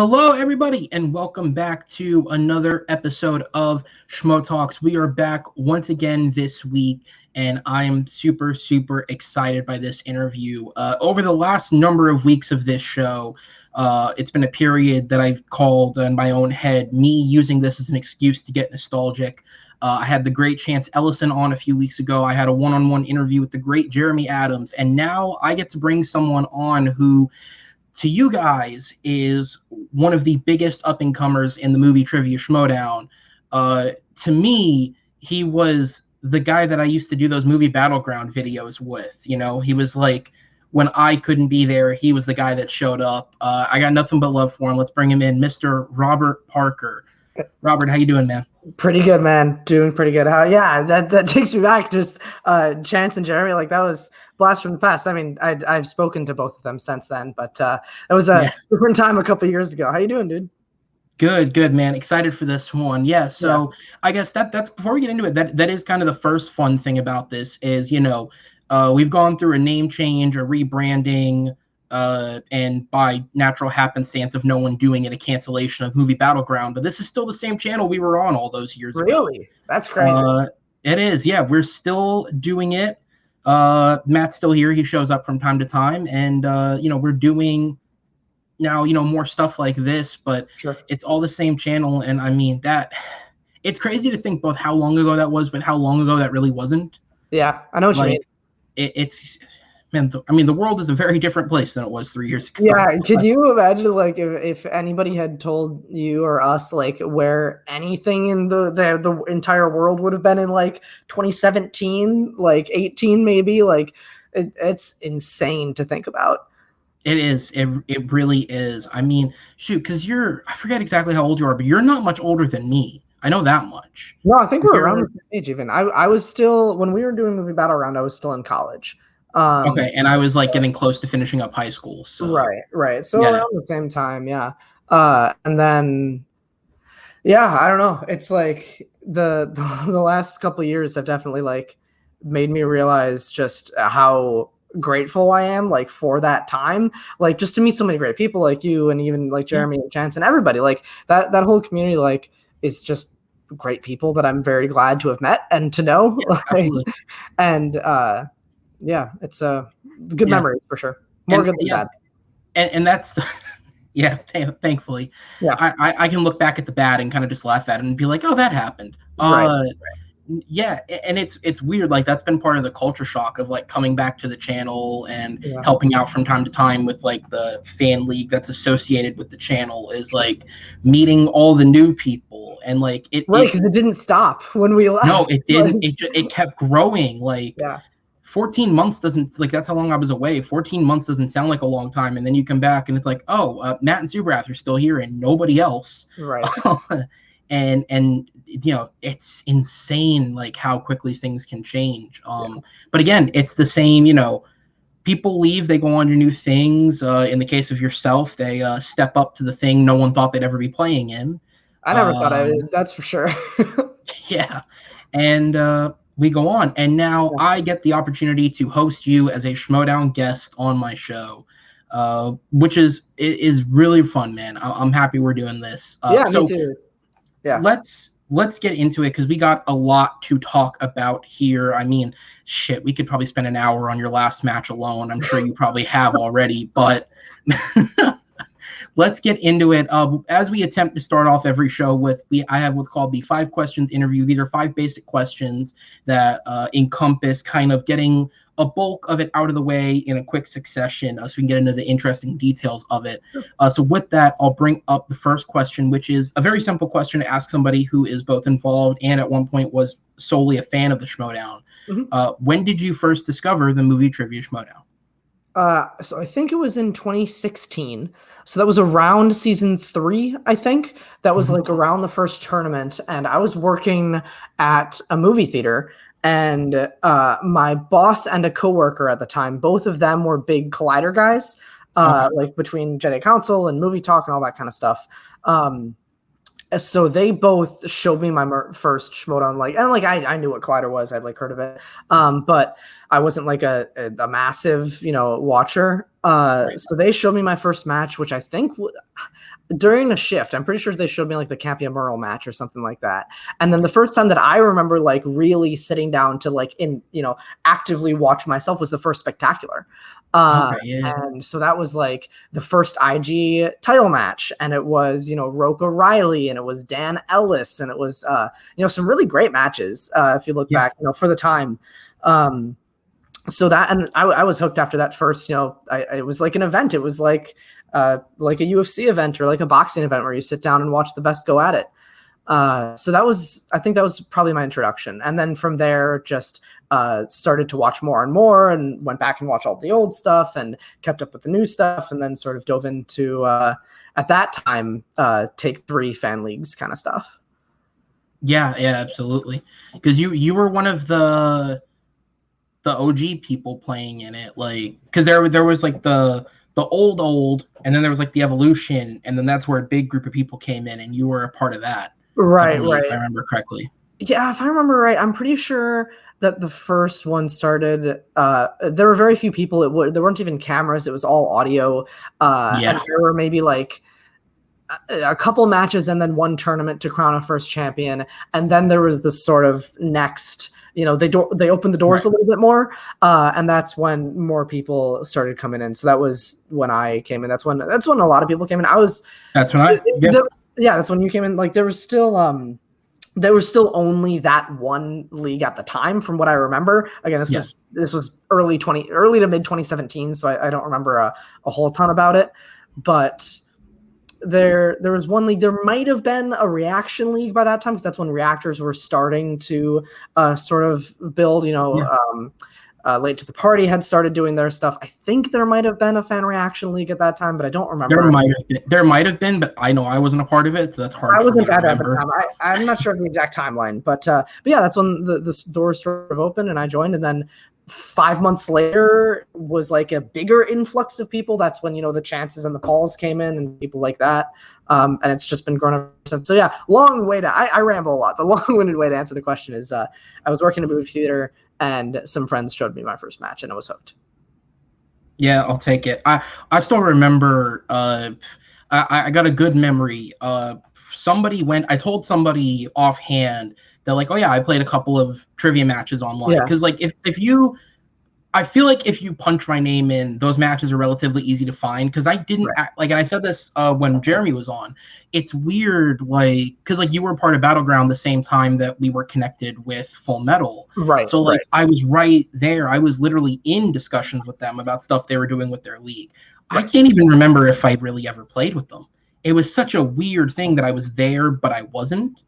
Hello, everybody, and welcome back to another episode of SchmoeTalks. We are back once again this week, and I am super, super excited by this interview. Over the last number of weeks of this show, it's been a period that I've called in my own head, me using this as an excuse to get nostalgic. I had the great Chance Ellison on a few weeks ago. I had a one-on-one interview with the great Jeremy Adams, and now I get to bring someone on who, to you guys, is one of the biggest up-and-comers in the movie trivia Schmoedown. To me, he was the guy that I used to do those Movie Battleground videos with. You know, he was like, when I couldn't be there, he was the guy that showed up. I got nothing but love for him. Let's bring him in, Mr. Robert Parker. Robert, how you doing, man? Pretty good, man. Doing pretty good. That takes me back. Just Chance and Jeremy, like that was blast from the past. I mean, I've spoken to both of them since then, but it was a different time a couple of years ago. How you doing, dude? Good, man. Excited for this one. Yeah. So I guess that's before we get into it. That is kind of the first fun thing about this is, you know, we've gone through a name change, a rebranding. And by natural happenstance of no one doing it, a cancellation of Movie Battleground. But this is still the same channel we were on all those years ago. Really? That's crazy. It is. Yeah, we're still doing it. Matt's still here. He shows up from time to time. And, you know, we're doing now, you know, more stuff like this. But It's all the same channel. And, I mean, it's crazy to think both how long ago that was, but how long ago that really wasn't. Yeah, I know what you mean. It's... Man, the world is a very different place than it was 3 years ago. Yeah, could you imagine, like, if anybody had told you or us, like, where anything in the entire world would have been in, like, 2017, like, 18 maybe? Like, it's insane to think about. It is. It really is. I mean, shoot, because I forget exactly how old you are, but you're not much older than me. I know that much. No, I think we're around the same age even. I was still, when we were doing Movie Battleground, I was still in college. Okay, and I was like getting close to finishing up high school. So right. So around the same time, yeah. And then, yeah, I don't know. It's like the last couple of years have definitely like made me realize just how grateful I am, like, for that time, like, just to meet so many great people like you and even like Jeremy and Chance and everybody, like that whole community, like, is just great people that I'm very glad to have met and to know. Yeah, it's a good memory for sure. More good than bad. And that's thankfully. Yeah, I can look back at the bad and kind of just laugh at it and be like, oh, that happened. Right. Yeah, and it's weird. Like, that's been part of the culture shock of like coming back to the channel and helping out from time to time with like the fan league that's associated with the channel, is like meeting all the new people and like because it didn't stop when we left. No, it didn't. It kept growing. Like 14 months doesn't, like, that's how long I was away. 14 months doesn't sound like a long time. And then you come back and it's like, Matt and Subrath are still here and nobody else. Right. and you know, it's insane, like, how quickly things can change. But again, it's the same, you know, people leave, they go on to new things. In the case of yourself, they step up to the thing no one thought they'd ever be playing in. I never thought that's for sure. Yeah. And, we go on, and now I get the opportunity to host you as a Schmoedown guest on my show, which is really fun, man. I'm happy we're doing this. Me too. Yeah, let's get into it because we got a lot to talk about here. I mean, shit, we could probably spend an hour on your last match alone. I'm sure you probably have already, but let's get into it. As we attempt to start off every show with, I have what's called the 5 questions interview. These are 5 basic questions that encompass kind of getting a bulk of it out of the way in a quick succession, so we can get into the interesting details of it. So with that, I'll bring up the first question, which is a very simple question to ask somebody who is both involved and at one point was solely a fan of the Schmoedown. When did you first discover the movie trivia Schmoedown? So I think it was in 2016. So that was around season 3, I think. That was like around the first tournament. And I was working at a movie theater. And my boss and a coworker at the time, both of them were big Collider guys, like between Jedi Council and Movie Talk and all that kind of stuff. So they both showed me my first Schmoedown, like, and like I knew what Collider was. I'd like heard of it. But I wasn't like a massive, watcher. So they showed me my first match, which I think during a shift, I'm pretty sure they showed me like the Campia Merle match or something like that. And then the first time that I remember like really sitting down to like actively watch myself was the first Spectacular. And so that was like the first IG title match, and it was, Roca Riley, and it was Dan Ellis, and it was, some really great matches, if you look back, for the time. So that, and I was hooked after that first, it was like an event. It was like a UFC event or like a boxing event where you sit down and watch the best go at it. So I think that was probably my introduction. And then from there, just started to watch more and more, and went back and watched all the old stuff and kept up with the new stuff, and then sort of dove into, at that time, Take 3 fan leagues kind of stuff. Yeah, absolutely. Because you were one of the OG people playing in it, like, because there was like the old, and then there was like the evolution, and then that's where a big group of people came in, and you were a part of that. Right. If I remember correctly. Yeah, if I remember right, I'm pretty sure that the first one started. There were very few people. There weren't even cameras. It was all audio. And there were maybe like a couple matches and then one tournament to crown a first champion. And then there was this sort of next. They opened the doors a little bit more, and that's when more people started coming in. So that was when I came in. That's when a lot of people came in. That's when you came in. Like there was still only that one league at the time, from what I remember. Again, this was early to mid 2017, so I don't remember a whole ton about it. But there was one league. There might have been a reaction league by that time, because that's when reactors were starting to sort of build. Late to the Party had started doing their stuff. I think there might have been a fan reaction league at that time, but I don't remember. There might have been, but I know I wasn't a part of it, so that's hard. I wasn't at that time. I'm not sure of the exact timeline, but yeah, that's when the doors sort of opened and I joined, and then 5 months later was like a bigger influx of people. That's when the Chances and the Pauls came in and people like that, and it's just been growing ever since. So yeah, long way to I ramble a lot. The long-winded way to answer the question is I was working in a movie theater, and some friends showed me my first match, and I was hooked. Yeah, I'll take it. I still remember. I got a good memory. I told somebody offhand that, like, oh yeah, I played a couple of trivia matches online. Because like I feel like if you punch my name in, those matches are relatively easy to find. Because I didn't and I said this when Jeremy was on. It's weird, like, because like you were part of Battleground the same time that we were connected with Full Metal, right? So like I was right there. I was literally in discussions with them about stuff they were doing with their league. I can't even remember if I really ever played with them. It was such a weird thing that I was there, but I wasn't.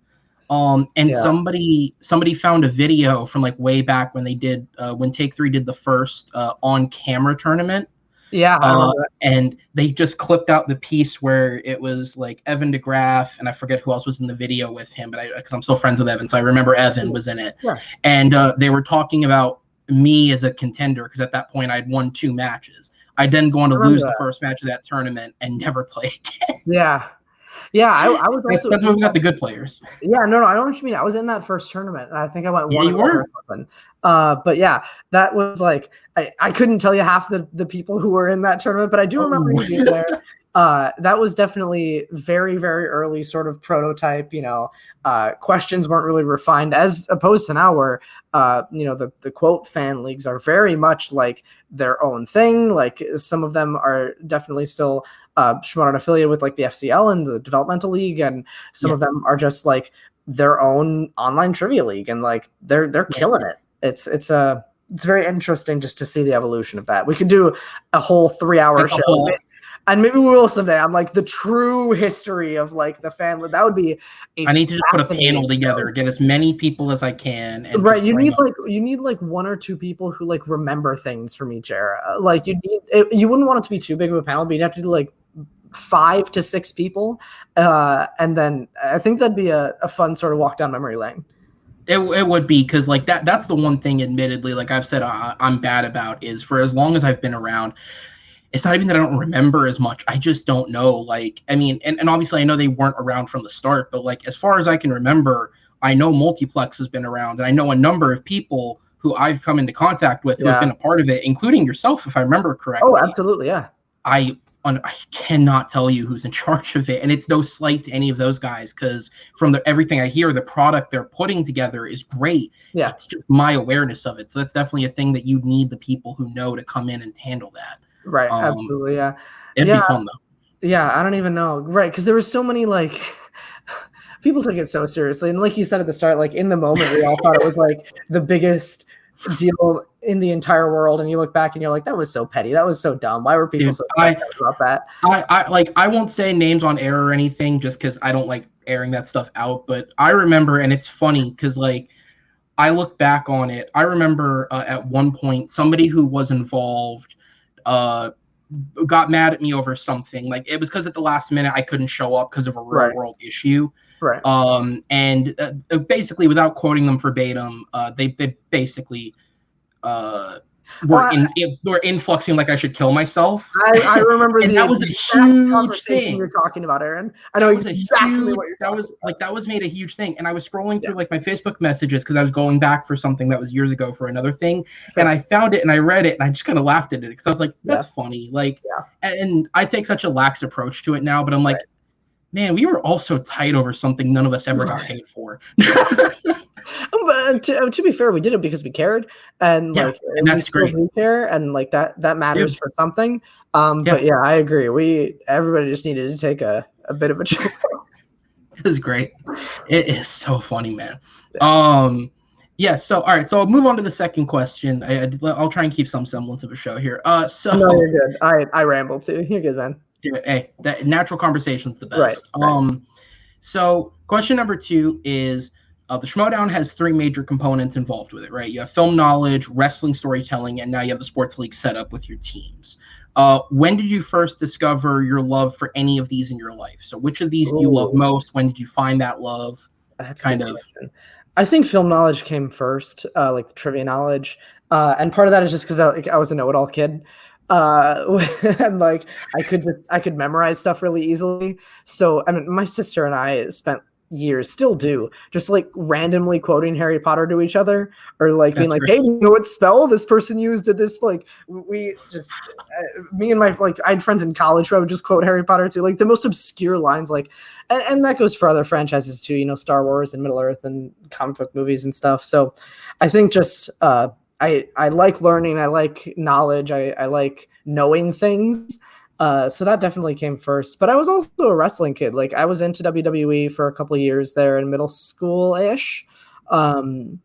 Somebody found a video from like way back when they did when Take 3 did the first on camera tournament. And they just clipped out the piece where it was like Evan DeGraff, and I forget who else was in the video with him, but because I'm still friends with Evan, so I remember Evan was in it. And they were talking about me as a contender, because at that point I'd won 2 matches. I'd then go on to lose the first match of that tournament and never play again. I was also. That's when we got the good players. No, I don't know what you mean. I was in that first tournament, and I think I went 1 or something. But yeah, that was like I couldn't tell you half the people who were in that tournament, but I do remember you being there. That was definitely very, very early sort of prototype. Questions weren't really refined as opposed to now, where the quote fan leagues are very much like their own thing. Like some of them are definitely still Schmoedown affiliate with like the FCL and the developmental league, and some of them are just like their own online trivia league, and like they're killing it. It's very interesting just to see the evolution of that. We could do a whole 3-hour show. And maybe we will someday on like the true history of like the fan. That would be. I need to just put a panel together, get as many people as I can. And you need like 1 or 2 people who like remember things from each era. Like you wouldn't want it to be too big of a panel, but you'd have to do like 5 to 6 people, and then I think that'd be a fun sort of walk down memory lane. It would be, because like that's the one thing, admittedly, like I've said I'm bad about, is for as long as I've been around, it's not even that I don't remember as much. I just don't know. Like, I mean, and obviously I know they weren't around from the start, but like as far as I can remember, I know Multiplex has been around, and I know a number of people who I've come into contact with who have been a part of it, including yourself, if I remember correctly. Oh, absolutely, yeah. I cannot tell you who's in charge of it, and it's no slight to any of those guys, because from everything I hear, the product they're putting together is great. Yeah, it's just my awareness of it. So that's definitely a thing that you need the people who know to come in and handle that. Right, absolutely, yeah. It'd be fun though. Yeah, I don't even know, right? Because there was so many like people took it so seriously, and like you said at the start, like in the moment, we all thought it was like the biggest deal in the entire world, and you look back and you're like, that was so petty, that was so dumb. Why were people so upset about that? I won't say names on air or anything, just because I don't like airing that stuff out. But I remember, and it's funny because like I look back on it, I remember at one point somebody who was involved got mad at me over something. Like it was because at the last minute I couldn't show up because of a real world issue. Right. And basically, without quoting them verbatim, they basically were influxing like I should kill myself. I remember that was a huge conversation thing you're talking about, Aaron. I know exactly what you're talking about. That was made a huge thing, and I was scrolling through like my Facebook messages because I was going back for something that was years ago for another thing, and I found it and I read it and I just kind of laughed at it because I was like, that's funny. Like, and I take such a lax approach to it now, but I'm like, man, we were all so tight over something none of us ever got paid for. But to be fair, we did it because we cared, and and that's great. We care, and like that matters for something. But yeah, I agree. Everybody just needed to take a bit of a chill. It was great. It is so funny, man. So all right, so I'll move on to the second question. I'll try and keep some semblance of a show here. So no, you're good. I ramble too. You're good, man. Hey, that natural conversation's the best. Right. So question number 2 is the Schmoedown has 3 major components involved with it, right? You have film knowledge, wrestling storytelling, and now you have the sports league set up with your teams. When did you first discover your love for any of these in your life? So which of these do you love most? When did you find that love? That's kind of question. I think film knowledge came first, like the trivia knowledge. And part of that is just because I was a know-it-all kid. And like I could memorize stuff really easily. So I mean, my sister and I spent years, still do, just like randomly quoting Harry Potter to each other, or like being like, hey, you know what spell this person used at this? Like we just me and my I had friends in college who I would just quote Harry Potter to, like the most obscure lines, like and that goes for other franchises too, you know, Star Wars and Middle Earth and comic book movies and stuff. So I think just I like learning, I like knowledge, I like knowing things. So that definitely came first. But I was also a wrestling kid. Like I was into WWE for a couple of years there in middle school-ish. There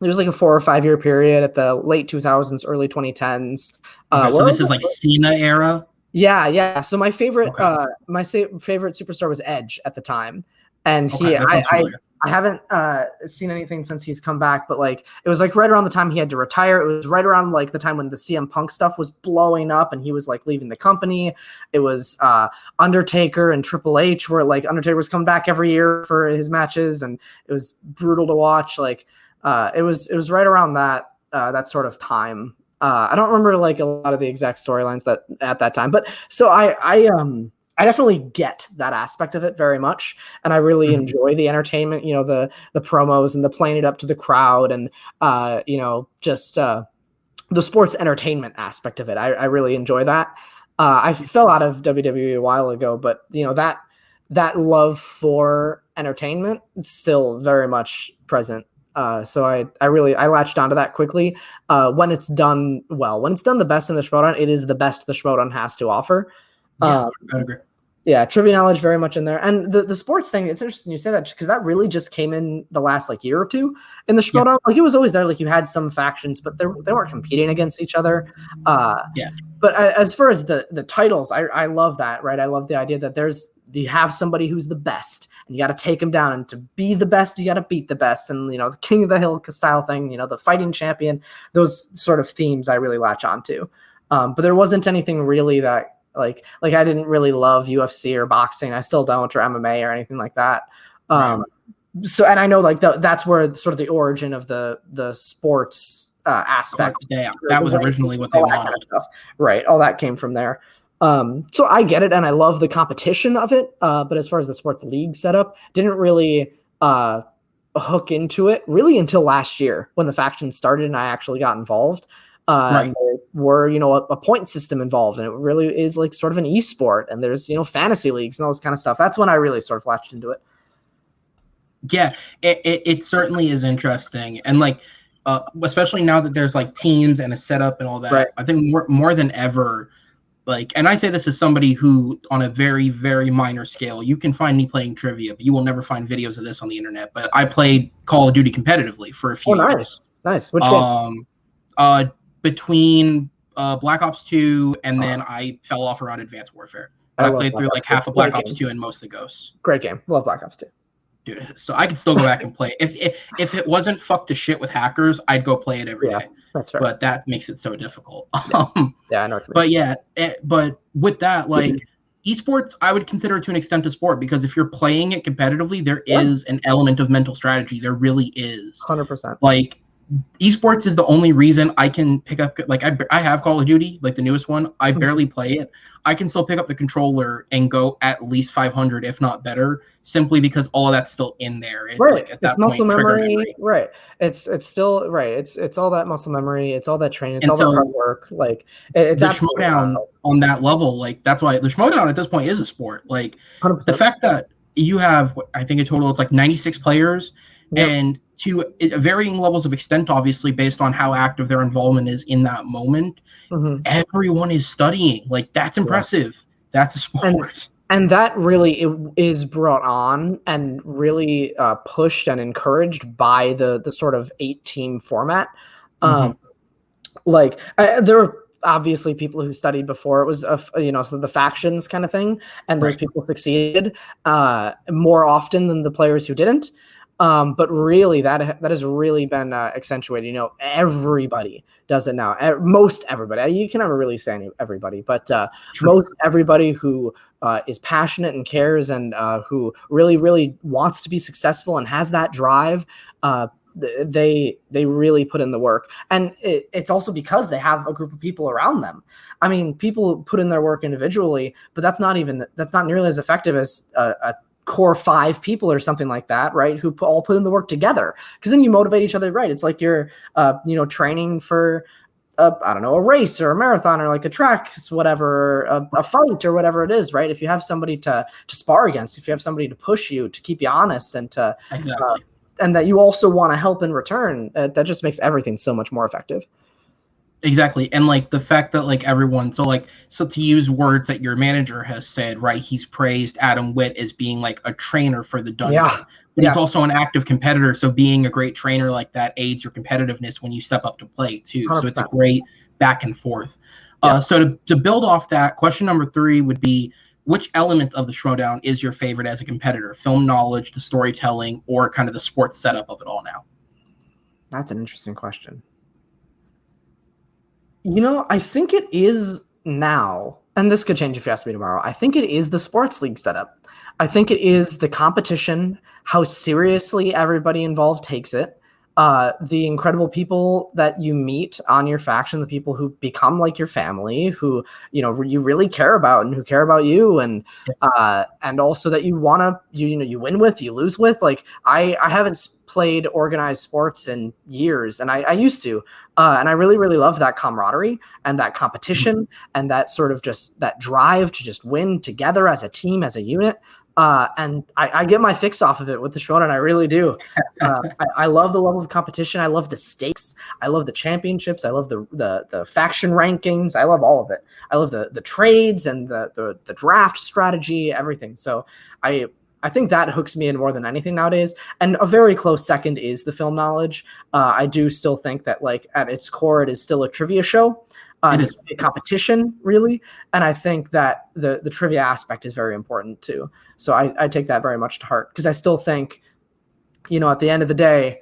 was like a 4 or 5 year period at the late 2000s, early 2010s. So this is like Cena era? Yeah. So my favorite favorite superstar was Edge at the time. And I haven't seen anything since he's come back, but like it was like right around the time he had to retire. It was right around like the time when the CM Punk stuff was blowing up and he was like leaving the company. It was Undertaker and Triple H, where like Undertaker was coming back every year for his matches, and it was brutal to watch. Like it was right around that sort of time. I don't remember like a lot of the exact storylines that at that time, but so I definitely get that aspect of it very much, and I really enjoy the entertainment. You know, the promos and the playing it up to the crowd, and you know, just the sports entertainment aspect of it. I really enjoy that. I fell out of WWE a while ago, but you know that love for entertainment is still very much present. So I latched onto that quickly. When it's done well, when it's done the best in the Schmoedown, it is the best the Schmoedown has to offer. I agree. Yeah, trivia knowledge very much in there. And the sports thing, it's interesting you say that because that really just came in the last like year or two in the Schmoedown. Yeah. Like it was always there. Like you had some factions, but they weren't competing against each other. But as far as the titles, I love that, right? I love the idea that you have somebody who's the best and you got to take them down, and to be the best, you got to beat the best. And, you know, the King of the Hill style thing, you know, the fighting champion, those sort of themes I really latch onto. But there wasn't anything really that, like I didn't really love UFC or boxing. I still don't, or MMA or anything like that. So, and I know like that's where sort of the origin of the sports aspect. Yeah, that was originally what they wanted. Kind of stuff. Right, all that came from there. So I get it, and I love the competition of it. But as far as the sports league setup, didn't really hook into it really until last year when the faction started and I actually got involved. Right. And there were, a point system involved, and it really is like sort of an esport, and there's, fantasy leagues and all this kind of stuff. That's when I really sort of latched into it. Yeah, it certainly is interesting. And like, especially now that there's like teams and a setup and all that, Right. I think more than ever, like, and I say this as somebody who, on a very, very minor scale, you can find me playing trivia, but you will never find videos of this on the internet. But I played Call of Duty competitively for a few years. Nice. Which game? Between Black Ops 2 and then I fell off around Advanced Warfare. But I played through like half of Black Ops 2 and most of the Ghosts. Great game. Love Black Ops 2. Dude, so I could still go back and play. If it wasn't fucked to shit with hackers, I'd go play it every day. That's fair. But that makes it so difficult. Yeah, I know what you mean. But yeah, but with that, like, esports, I would consider it to an extent a sport, because if you're playing it competitively, there is an element of mental strategy. There really is. 100%. Like, esports is the only reason I can pick up, like, I have Call of Duty, like the newest one. I barely play it. I can still pick up the controller and go at least 500, if not better, simply because all of that's still in there. It's like at that it's muscle point, memory. Right. It's still right. It's all that muscle memory. It's all that training. It's all that hard work. Like, it's the Schmoedown on that level. Like, that's why the Schmoedown at this point is a sport. Like, 100%. The fact that you have, I think a total, it's like 96 players, and to varying levels of extent, obviously, based on how active their involvement is in that moment. Everyone is studying. Like, that's impressive. That's a sport. And that really is brought on and really pushed and encouraged by the sort of 8-team format. Like, there were obviously people who studied before it was, so the factions kind of thing, and those people succeeded more often than the players who didn't. But really, that has really been accentuated. Everybody does it now. Most everybody. You can never really say everybody, but most everybody who is passionate and cares, and who really, really wants to be successful and has that drive, they really put in the work. And it's also because they have a group of people around them. I mean, people put in their work individually, but that's not nearly as effective as a core 5 people or something like that, right? Who all put in the work together, because then you motivate each other, right? It's like you're, training for, a race or a marathon or like a track, whatever, a fight or whatever it is, right? If you have somebody to spar against, if you have somebody to push you, to keep you honest, and to, and that you also want to help in return, that just makes everything so much more effective. Exactly. And like the fact that like everyone, so to use words that your manager has said, right? He's praised Adam Witt as being like a trainer for the dungeon, but he's also an active competitor. So being a great trainer like that aids your competitiveness when you step up to play too. 100%. So it's a great back and forth. So to build off that, question number 3 would be, which element of the Schmoedown is your favorite as a competitor? Film knowledge, the storytelling, or kind of the sports setup of it all now? That's an interesting question. I think it is now, and this could change if you ask me tomorrow. I think it is the sports league setup. I think it is the competition, how seriously everybody involved takes it, the incredible people that you meet on your faction, the people who become like your family, who you really care about and who care about you, and also that you want to you win with, you lose with. Like, I haven't played organized sports in years, and I used to, and I really, really love that camaraderie and that competition and that sort of just that drive to just win together as a team, as a unit. And I get my fix off of it with the Schmoedown. I really do. I love the level of competition. I love the stakes. I love the championships. I love the faction rankings. I love all of it. I love the trades and the draft strategy, everything. So I think that hooks me in more than anything nowadays. And a very close second is the film knowledge. I do still think that, like, at its core, it is still a trivia show. It is a competition, really. And I think that the trivia aspect is very important too. So I take that very much to heart, because I still think, at the end of the day,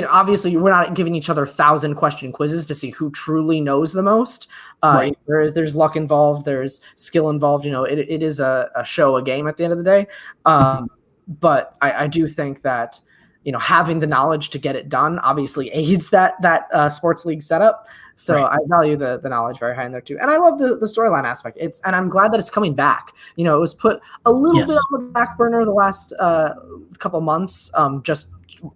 obviously we're not giving each other 1,000-question quizzes to see who truly knows the most. Right. There's luck involved. There's skill involved. It is a show, a game at the end of the day. But I do think that, having the knowledge to get it done obviously aids that sports league setup. So Right. I value the knowledge very high in there too. And I love the storyline aspect. And I'm glad that it's coming back. You know, it was put a little bit Yes. on the back burner the last couple months, just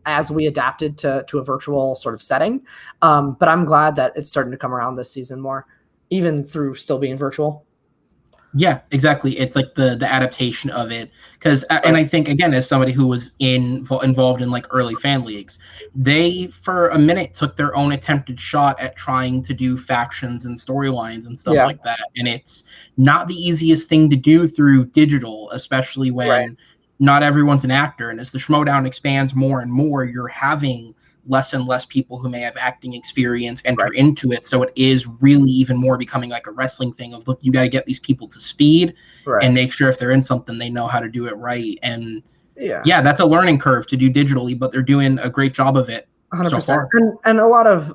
as we adapted to a virtual sort of setting. But I'm glad that it's starting to come around this season more, even through still being virtual. Yeah, exactly. It's like the adaptation of it, because and I think again, as somebody who was involved in like early fan leagues, they for a minute took their own attempted shot at trying to do factions and storylines and stuff Yeah. like that, and it's not the easiest thing to do through digital, especially Right. when not everyone's an actor. And as the Schmoedown expands more and more, you're having less and less people who may have acting experience enter Right. into it. So it is really even more becoming like a wrestling thing of, look, you got to get these people to speed Right. and make sure if they're in something, they know how to do it right. And Yeah, that's a learning curve to do digitally, but they're doing a great job of it 100%. so far. And a lot of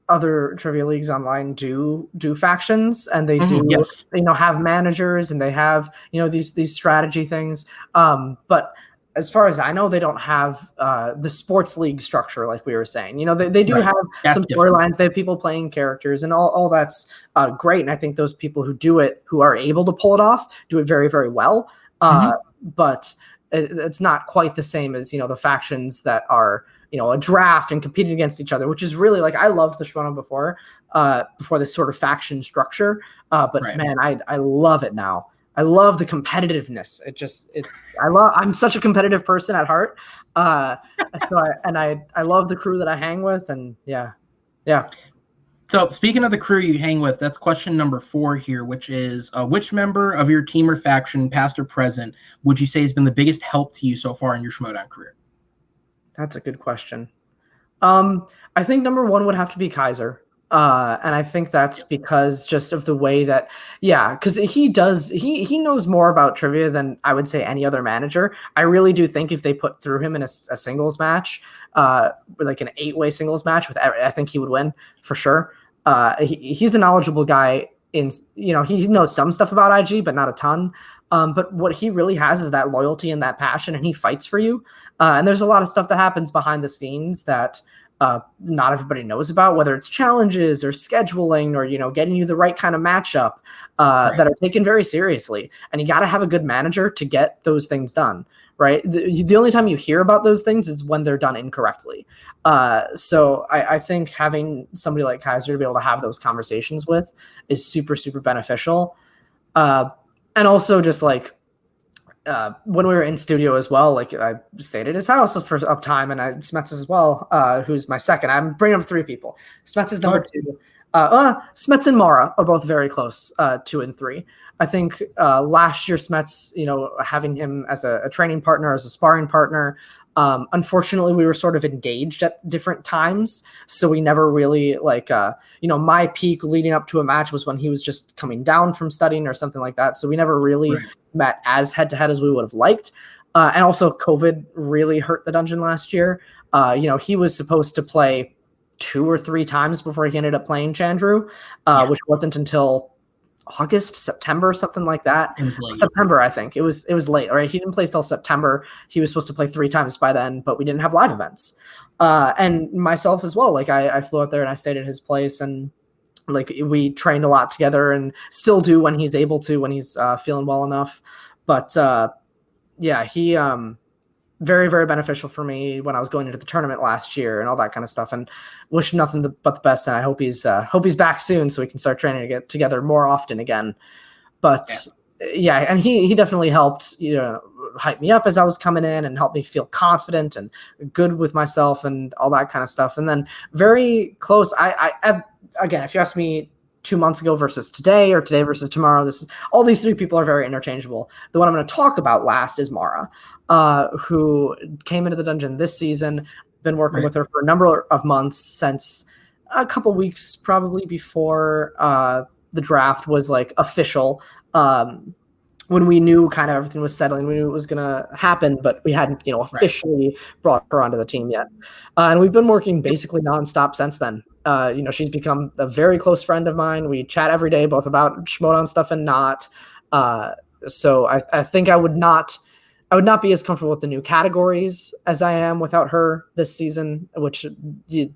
other trivia leagues online do factions, and they do Yes. have managers, and they have these strategy things. But as far as I know, they don't have the sports league structure like we were saying. They do Right. have That's some different. storylines. They have people playing characters, and all that's great. And I think those people who do it, who are able to pull it off, do it very, very well. But it's not quite the same as the factions that are a draft and competing against each other, which is really like, I loved the Schmoedown before this sort of faction structure. But Right. man, I love it now. I love the competitiveness. I'm such a competitive person at heart. So I love the crew that I hang with, and yeah. So speaking of the crew you hang with, that's question number 4 here, which is which member of your team or faction, past or present, would you say has been the biggest help to you so far in your Schmoedown career? That's a good question. I think number 1 would have to be Kaiser. And I think that's because just of the way that, because he knows more about trivia than I would say any other manager. I really do think if they threw him in a singles match, like an 8-way singles match, I think he would win for sure. He's a knowledgeable guy. He knows some stuff about IG, but not a ton. But what he really has is that loyalty and that passion, and he fights for you. And there's a lot of stuff that happens behind the scenes that not everybody knows about, whether it's challenges or scheduling or getting you the right kind of matchup that are taken very seriously. And you got to have a good manager to get those things done, right? The only time you hear about those things is when they're done incorrectly. So I think having somebody like Kaiser to be able to have those conversations with is super, super beneficial. And also just like when we were in studio as well, like I stayed at his house for uptime, and Smets as well, who's my second. I'm bringing up 3 people. Smets is number 2. Smets and Mara are both very close, 2 and 3. I think last year Smets, having him as a training partner, as a sparring partner, unfortunately we were sort of engaged at different times, so we never really my peak leading up to a match was when he was just coming down from studying or something like that. So we never really met as head to head as we would have liked. And also COVID really hurt the dungeon last year. He was supposed to play 2 or 3 times before he ended up playing Chandru, which wasn't until August, September, something like that. It was late. September, I think. It was late, right? He didn't play till September. He was supposed to play 3 times by then, but we didn't have live events. And myself as well. Like I flew out there and I stayed at his place, and like we trained a lot together and still do when he's able to, when he's feeling well enough. But he very, very beneficial for me when I was going into the tournament last year and all that kind of stuff, and wish nothing but the best. And I hope he's back soon so we can start training to get together more often again. But and he definitely helped, hype me up as I was coming in and help me feel confident and good with myself and all that kind of stuff. And then very close. I again, if you ask me 2 months ago versus today, or today versus tomorrow, all these 3 people are very interchangeable. The one I'm going to talk about last is Mara, who came into the dungeon this season. Been working with her for a number of months, since a couple weeks probably before the draft was like official. When we knew kind of everything was settling, we knew it was going to happen, but we hadn't, officially brought her onto the team yet. And we've been working basically nonstop since then. She's become a very close friend of mine. We chat every day, both about Schmoedown stuff and not. So I think I would not I would not be as comfortable with the new categories as I am without her this season, which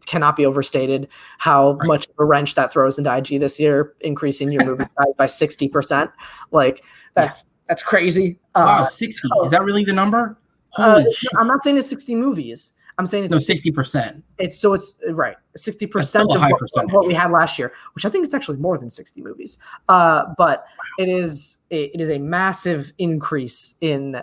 cannot be overstated how much of a wrench that throws into IG this year, increasing your movie size by 60%. Like that's crazy. Wow, 60. Is that really the number? Holy shit. I'm not saying it's 60 movies. I'm saying it's 60%. It's right. 60% of what we had last year, which I think it's actually more than 60 movies. But it is a massive increase in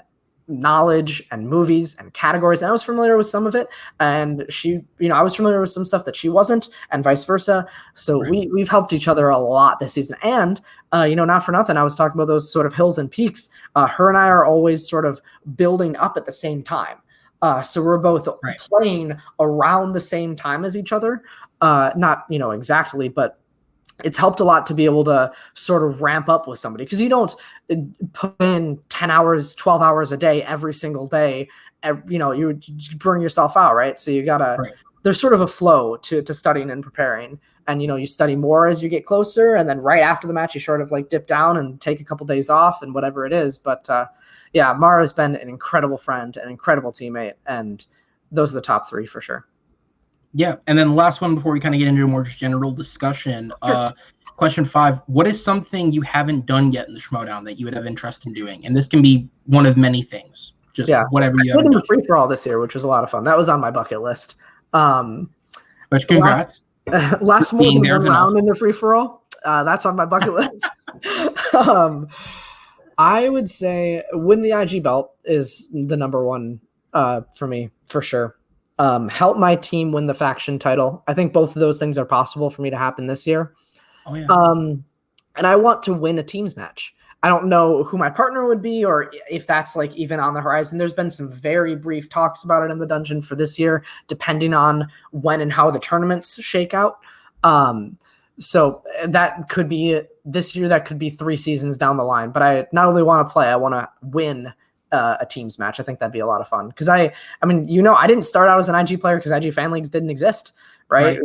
knowledge and movies and categories. And I was familiar with some of it, and I was familiar with some stuff that she wasn't, and vice versa. So we've helped each other a lot this season. And not for nothing, I was talking about those sort of hills and peaks. Her and I are always sort of building up at the same time. So we're both playing around the same time as each other. Not exactly, but it's helped a lot to be able to sort of ramp up with somebody, because you don't put in 10 hours, 12 hours a day every single day. You burn yourself out, right? So you gotta, there's sort of a flow to studying and preparing. And, you study more as you get closer. And then right after the match, you sort of like dip down and take a couple days off and whatever it is. But Mara's been an incredible friend, an incredible teammate. And those are the top three for sure. Yeah, and then the last one before we kind of get into a more general discussion. Question 5, what is something you haven't done yet in the Schmoedown that you would have interest in doing? And this can be one of many things. Just whatever you have. I did the free-for-all this year, which was a lot of fun. That was on my bucket list. But congrats. Last more than one round in the free-for-all. That's on my bucket list. I would say win the IG belt is the number one for me, for sure. Help my team win the faction title. I think both of those things are possible for me to happen this year. Oh, yeah. And I want to win a teams match. I don't know who my partner would be or if that's like even on the horizon. There's been some very brief talks about it in the dungeon for this year, depending on when and how the tournaments shake out. So that could be this year. That could be 3 seasons down the line. But I not only want to play, I want to win a teams match. I think that'd be a lot of fun. Because I didn't start out as an IG player because IG fan leagues didn't exist, right?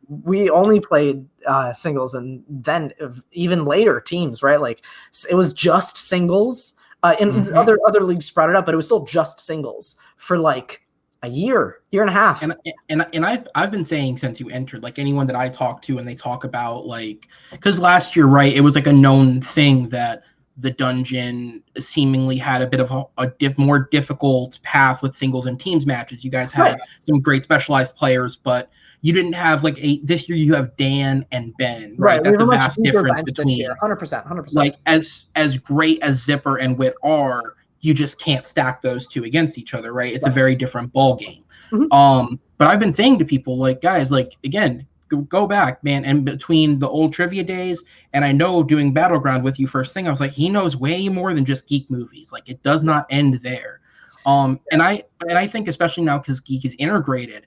We only played singles, and then even later teams, right? Like it was just singles. And other leagues spread it up, but it was still just singles for like a year and a half. And I've been saying since you entered, like anyone that I talk to, and they talk about like, because last year, right, it was like a known thing that the dungeon seemingly had a bit of a more difficult path with singles and teams matches. You guys had some great specialized players, but you didn't have like this year you have Dan and Ben, right? That's a vast difference between 100%. Like as great as Zipper and Wit are, you just can't stack those two against each other, right? It's a very different ball game. But I've been saying to people, like, guys, like, again, go back, man. And between the old trivia days, and I know doing Battleground with you first thing, I was like, he knows way more than just geek movies. Like, it does not end there. And I think especially now because geek is integrated,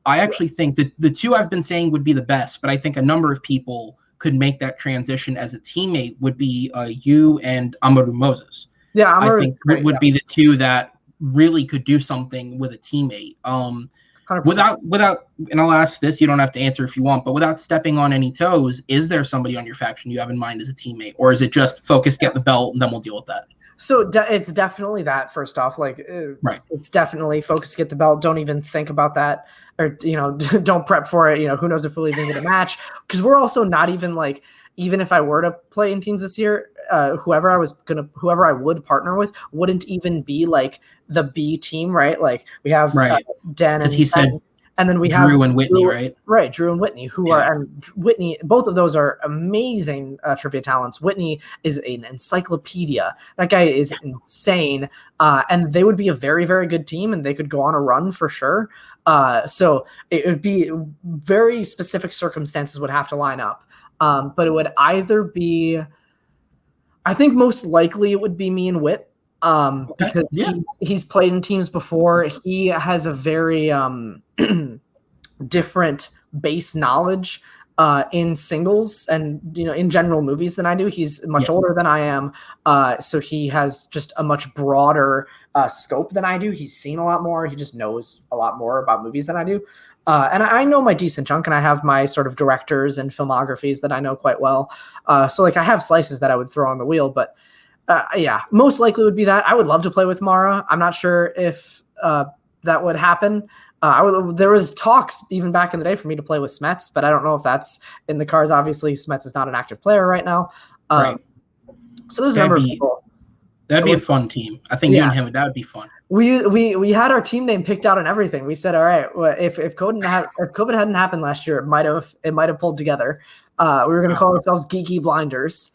I actually think that the two I've been saying would be the best, but I think a number of people could make that transition as a teammate would be you and Amaru Moses. Yeah, I think would be the two that really could do something with a teammate. 100%. Without, and I'll ask this, you don't have to answer if you want, but without stepping on any toes, is there somebody on your faction you have in mind as a teammate, or is it just focus, get the belt, and then we'll deal with that? So it's definitely that. First off, like, it's definitely focus, get the belt. Don't even think about that, or don't prep for it. Who knows if we'll even get a match? Because we're also not even like. Even if I were to play in teams this year, whoever I would partner with wouldn't even be like the B team, right? Like we have Dan and he said, and then we Drew have and Whitney, right? Right, Drew and Whitney, Whitney. Both of those are amazing trivia talents. Whitney is an encyclopedia. That guy is insane, and they would be a very, very good team, and they could go on a run for sure. So it would be very specific circumstances would have to line up. But it would either be, I think most likely it would be me and Wit, because he's played in teams before. He has a very different base knowledge in singles and in general movies than I do. He's much older than I am, so he has just a much broader scope than I do. He's seen a lot more. He just knows a lot more about movies than I do. And I know my decent chunk, and I have my sort of directors and filmographies that I know quite well. So like I have slices that I would throw on the wheel, but Yeah, most likely would be that. I would love to play with Mara. I'm not sure if that would happen. There was talks even back in the day for me to play with Smets, but I don't know if that's in the cards. Obviously, Smets is not an active player right now. Right. So there's a number of people. That'd be a fun team. I think you and him, that would be fun. We had our team name picked out and everything. We said, all right, well, if COVID hadn't happened last year, it might have pulled together. We were going to call ourselves Geeky Blinders,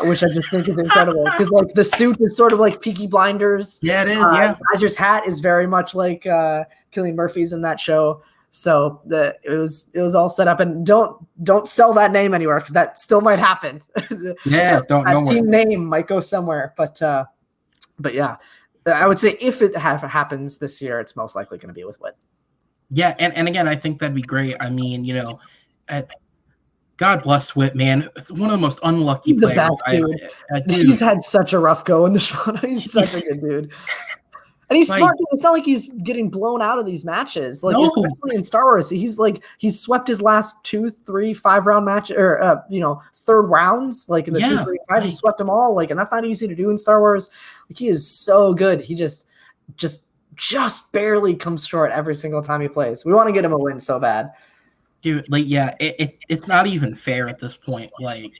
which I just think is incredible because like the suit is sort of like Peaky Blinders. Yeah, it is. Yeah, Kaiser's hat is very much like Cillian Murphy's in that show. So it was all set up, and don't sell that name anywhere because that still might happen. Yeah, that team name might go somewhere, but yeah. I would say if it happens this year, it's most likely going to be with Wit. Yeah, and again, I think that'd be great. I mean, God bless Wit, man. It's one of the most unlucky players. The best, dude. He's had such a rough go in the Schmoe. He's such a good dude. And he's smart. It's not like he's getting blown out of these matches. Like especially in Star Wars, he's swept his last 2, 3, 5-round match or third rounds. Like in the 2, 3, 5, he swept them all. Like, and that's not easy to do in Star Wars. Like, he is so good. He just barely comes short every single time he plays. We want to get him a win so bad, dude. Like, yeah, it's not even fair at this point. Like.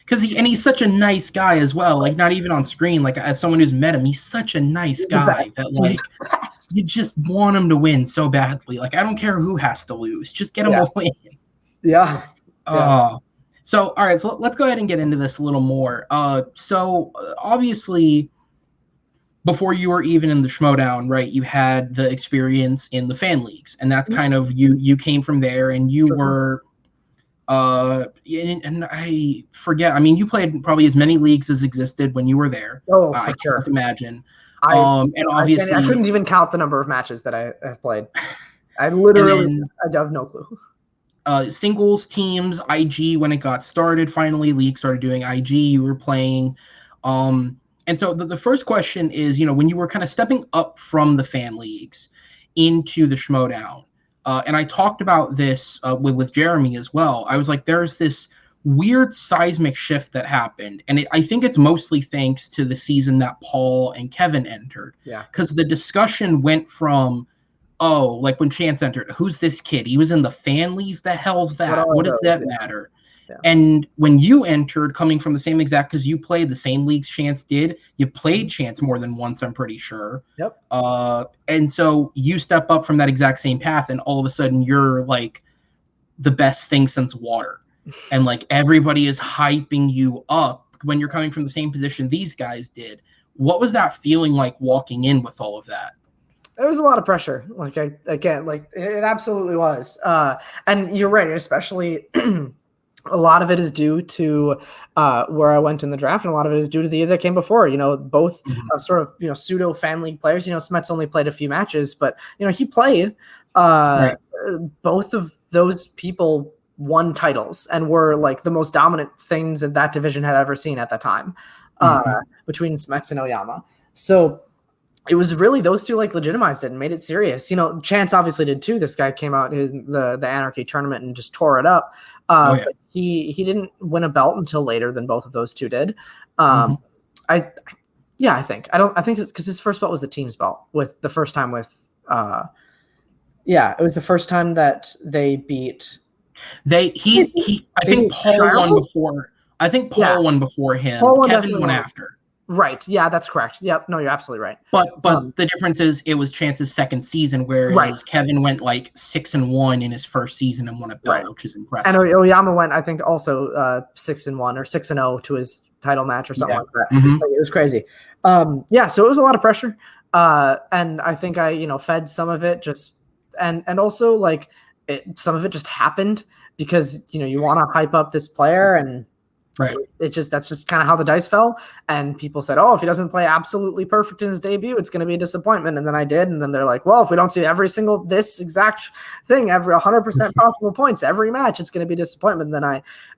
Because he's such a nice guy as well. Like, not even on screen. Like, as someone who's met him, he's such a nice guy that like you just want him to win so badly. Like, I don't care who has to lose, just get him a win. Yeah. So all right, so let's go ahead and get into this a little more. So obviously, before you were even in the Schmoedown, right? You had the experience in the fan leagues, and that's kind of you came from there, and you were. And I forget. I mean, you played probably as many leagues as existed when you were there. Oh, for I sure. can't imagine. And obviously, I couldn't even count the number of matches that I have played. I literally, I have no clue. Singles, teams, IG. When it got started, finally, league started doing IG. You were playing. And so the first question is, when you were kind of stepping up from the fan leagues into the Schmoedown. And I talked about this with Jeremy as well. I was like, there's this weird seismic shift that happened. And I think it's mostly thanks to the season that Paul and Kevin entered. Yeah. Because the discussion went from, like when Chance entered, who's this kid? He was in the fan leagues. The hell's that? What does that matter? Yeah. And when you entered, coming from the same exact, because you played the same leagues Chance did, you played Chance more than once, I'm pretty sure. Yep. And so you step up from that exact same path, and all of a sudden you're like the best thing since water. And like everybody is hyping you up when you're coming from the same position these guys did. What was that feeling like walking in with all of that? There was a lot of pressure. Like it absolutely was. And you're right, especially a lot of it is due to where I went in the draft, and a lot of it is due to the year that came before. Both sort of pseudo fan league players. Smets only played a few matches, but he played. Right. Both of those people won titles and were like the most dominant things that division had ever seen at the time, between Smets and Oyama. So it was really those two like legitimized it and made it serious. Chance obviously did too. This guy came out in the Anarchy tournament and just tore it up. But he didn't win a belt until later than both of those two did. I think it's because his first belt was the team's belt with the first time with it was the first time that they beat. I think Paul won before. I think Paul won before him. Kevin won after. Right. Yeah, that's correct. Yep. No, you're absolutely right. But the difference is it was Chance's second season, whereas Kevin went like 6-1 in his first season and won a belt, which is impressive. And Oyama went, I think, also 6-1 or 6-0 to his title match or something like that. Like, it was crazy. So it was a lot of pressure. And I think I, fed some of it just and also like some of it just happened because you want to hype up this player and. Right. That's just kind of how the dice fell. And people said, if he doesn't play absolutely perfect in his debut, it's going to be a disappointment. And then I did. And then they're like, well, if we don't see every single, this exact thing, every 100% possible points, every match, it's going to be a disappointment. And then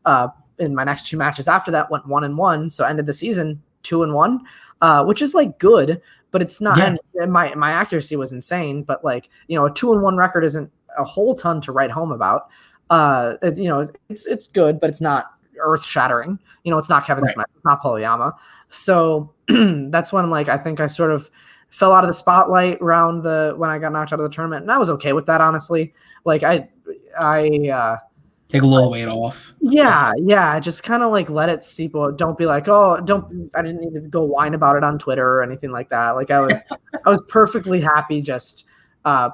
I, in my next 2 matches after that went 1-1. So ended the season 2-1, which is like good, but it's not, and my accuracy was insane, but like, a 2-1 record isn't a whole ton to write home about. It's good, but it's not earth-shattering. It's not Kevin Smith. It's not Paul Oyama. So that's when like I think I sort of fell out of the spotlight around when I got knocked out of the tournament, and I was okay with that, honestly. Like I take a little weight off. Yeah. I just kind of like let it seep out. Don't be like, oh, don't. I didn't need to go whine about it on Twitter or anything like that. Like I was perfectly happy just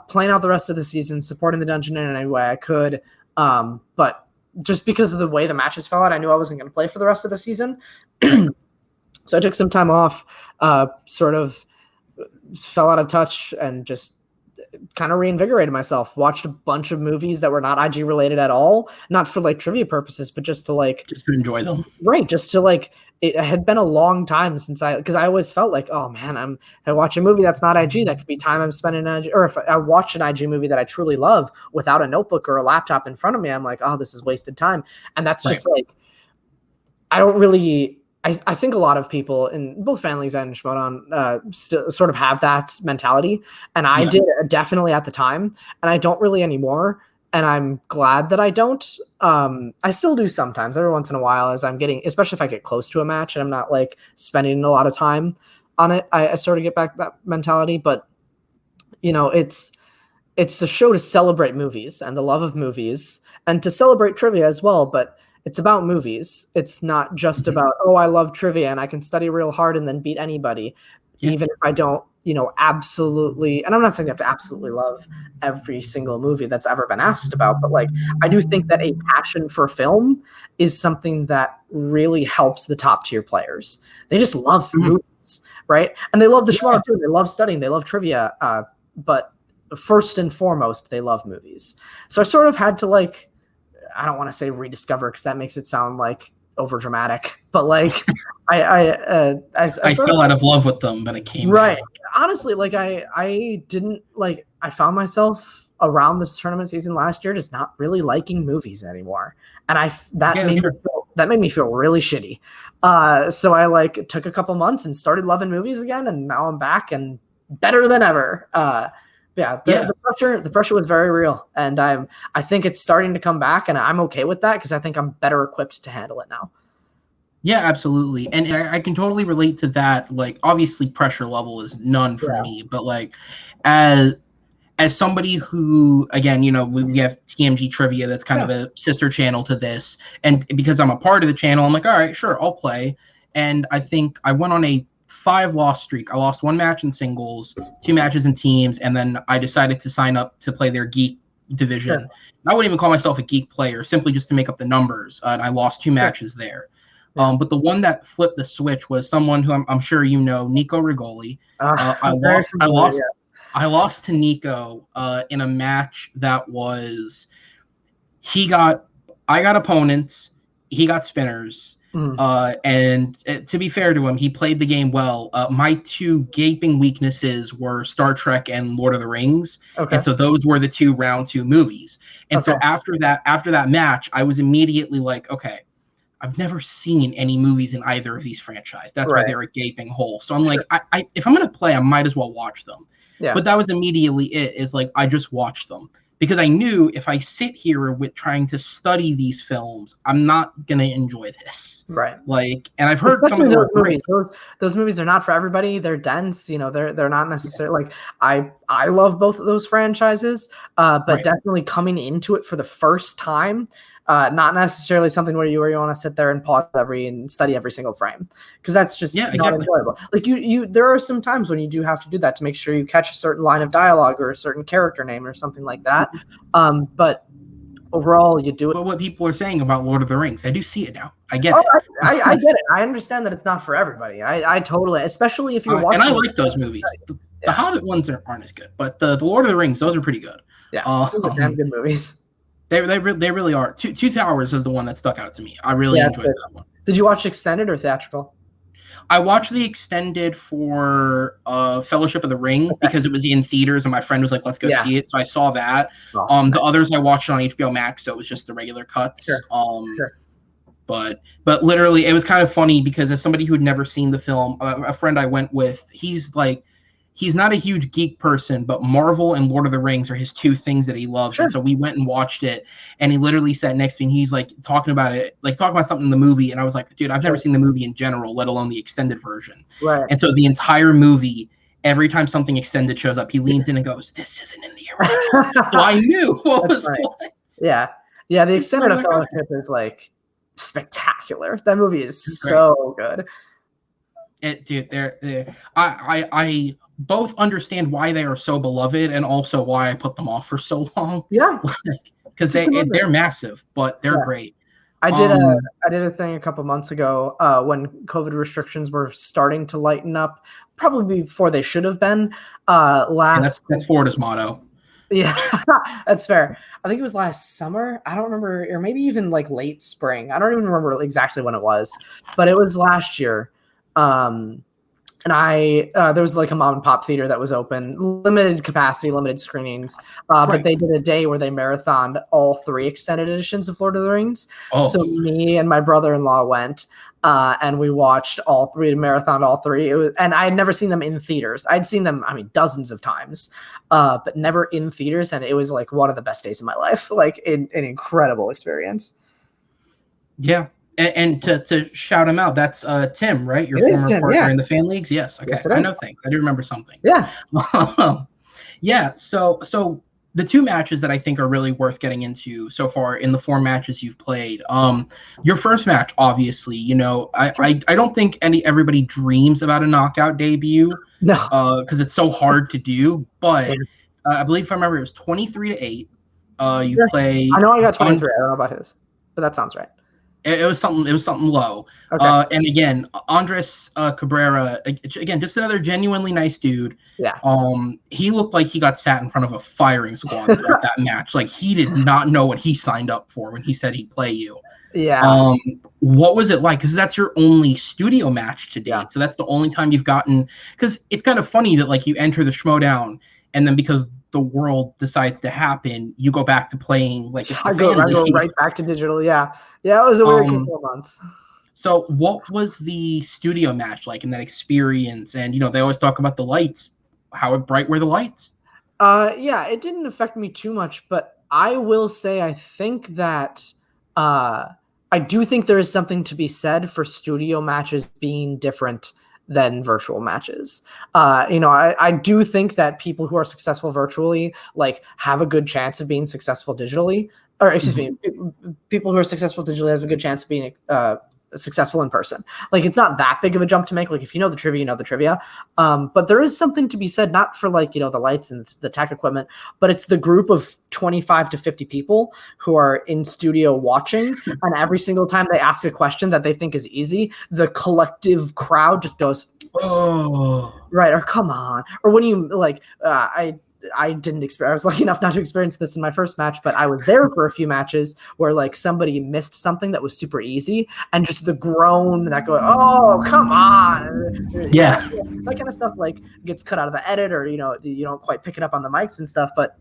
playing out the rest of the season, supporting the dungeon in any way I could. But just because of the way the matches fell out, I knew I wasn't going to play for the rest of the season. So I took some time off, sort of fell out of touch, and just kind of reinvigorated myself. Watched a bunch of movies that were not IG related at all, not for like trivia purposes, but just to enjoy them. Right, just to like. It had been a long time since because I always felt like, oh man, if I watch a movie that's not IG, that could be time I'm spending on IG. Or if I watch an IG movie that I truly love without a notebook or a laptop in front of me, I'm like, oh, this is wasted time. And that's just like, I don't really. I think a lot of people in both families and Schmoedown still sort of have that mentality. And I did definitely at the time, and I don't really anymore. And I'm glad that I don't. I still do sometimes, every once in a while, as I'm getting, especially if I get close to a match and I'm not like spending a lot of time on it. I sort of get back that mentality. But, you know, it's a show to celebrate movies and the love of movies, and to celebrate trivia as well. But it's about movies. It's not just about, oh, I love trivia and I can study real hard and then beat anybody, even if I don't, absolutely. And I'm not saying you have to absolutely love every single movie that's ever been asked about, but like, I do think that a passion for film is something that really helps the top tier players. They just love movies, right? And they love the Schmoe too. They love studying. They love trivia. But first and foremost, they love movies. So I sort of had to like, I don't want to say rediscover, because that makes it sound like over dramatic, but like I fell out of love with them, but it came right back. Honestly, like I didn't like, I found myself around this tournament season last year just not really liking movies anymore, and that made me feel really shitty. So I like took a couple months and started loving movies again, and now I'm back and better than ever. The pressure was very real, and I think it's starting to come back, and I'm okay with that because I think I'm better equipped to handle it now. Yeah, absolutely. And I can totally relate to that. Like, obviously pressure level is none for me, but like as somebody who, again, we have TMG Trivia, that's kind of a sister channel to this, and because I'm a part of the channel, I'm like, all right, sure, I'll play. And I think I went on a 5-loss streak. I lost 1 match in singles, 2 matches in teams, and then I decided to sign up to play their geek division. I wouldn't even call myself a geek player, simply just to make up the numbers. And I lost 2 matches there. But the one that flipped the switch was someone who I'm sure you know, Nico Rigoli. I lost to Nico in a match that was, I got opponents, he got spinners. And to be fair to him, he played the game well. My 2 gaping weaknesses were Star Trek and Lord of the Rings. And so those were the 2 round 2 movies. And so after that match, I was immediately like, okay, I've never seen any movies in either of these franchises. That's why they're a gaping hole. So I'm like, if I'm going to play, I might as well watch them. But that was immediately it, is like, I just watched them. Because I knew if I sit here with trying to study these films, I'm not gonna enjoy this. Right. Like, and I've heard some of those movies. Those movies are not for everybody. They're dense. They're not necessarily like I love both of those franchises, but definitely coming into it for the first time. Not necessarily something where you want to sit there and pause and study every single frame, because that's just not enjoyable. Like there are some times when you do have to do that to make sure you catch a certain line of dialogue or a certain character name or something like that. But overall, you do it. But what people are saying about Lord of the Rings, I do see it now. I get it. I get it. I understand that it's not for everybody. I totally, especially if you're watching. And I like those movies. The Hobbit ones aren't as good, but the Lord of the Rings, those are pretty good. Yeah, those are damn good movies. They really are. Two Towers is the one that stuck out to me. I really enjoyed that one. Did you watch extended or theatrical? I watched the extended for Fellowship of the Ring because it was in theaters and my friend was like, let's go see it. So I saw that. The others I watched on HBO Max, so it was just the regular cuts. But literally, it was kind of funny because as somebody who had never seen the film, a friend I went with, he's like, he's not a huge geek person, but Marvel and Lord of the Rings are his two things that he loves. Sure. And so we went and watched it, and he literally sat next to me and he's like talking about it, like talking about something in the movie. And I was like, dude, I've never seen the movie in general, let alone the extended version. Right. And so the entire movie, every time something extended shows up, he leans in and goes, "This isn't in the original." So I knew what was what. Yeah. Yeah, the extended fellowship is like spectacular. That movie is so good. Dude, I both understand why they are so beloved and also why I put them off for so long. Yeah, because they're massive, but they're great. I did a thing a couple months ago when COVID restrictions were starting to lighten up, probably before they should have been. That's Florida's motto. Yeah, that's fair. I think it was last summer. I don't remember, or maybe even like late spring. I don't even remember exactly when it was, but it was last year. And there was like a mom and pop theater that was open, limited capacity, limited screenings. But they did a day where they marathoned all 3 extended editions of Lord of the Rings. Oh. So me and my brother-in-law went, and we watched all 3, marathoned all 3. And I had never seen them in theaters. I'd seen them, dozens of times, but never in theaters. And it was like one of the best days of my life, like an incredible experience. Yeah. And to shout him out, that's Tim, right? Your former partner in the fan leagues? Yes. Okay. Yes, I know things. I do remember something. Yeah. Yeah. So the 2 matches that I think are really worth getting into so far in the 4 matches you've played. Your first match, obviously, I don't think everybody dreams about a knockout debut. No. Because it's so hard to do. But I believe if I remember, it was 23-8. You play. I know I got 23. I don't know about his, but that sounds right. It was something low. Okay. And again, Andres Cabrera, again, just another genuinely nice dude. Yeah. He looked like he got sat in front of a firing squad throughout that match. Like, he did not know what he signed up for when he said he'd play you. Yeah. What was it like? Because that's your only studio match to date. Yeah. So that's the only time you've gotten. Because it's kind of funny that like you enter the Schmoedown, and then because the world decides to happen, you go back to playing like I go right back to digital. Yeah. Yeah, it was a weird couple of months. So what was the studio match like in that experience? And, they always talk about the lights. How bright were the lights? Yeah, it didn't affect me too much, but I will say I think that I do think there is something to be said for studio matches being different than virtual matches. I do think that people who are successful virtually like have a good chance of being successful digitally. Or excuse me, people who are successful digitally have a good chance of being successful in person. Like, it's not that big of a jump to make. Like, if you know the trivia, you know the trivia. But there is something to be said, not for like, the lights and the tech equipment, but it's the group of 25 to 50 people who are in studio watching. And every single time they ask a question that they think is easy, the collective crowd just goes, "Oh, right," or "Come on." Or when you like, I didn't experience. I was lucky enough not to experience this in my first match, but I was there for a few matches where like somebody missed something that was super easy, and just the groan that go, "Oh, come on!" Yeah, that kind of stuff like gets cut out of the edit, or you don't quite pick it up on the mics and stuff. But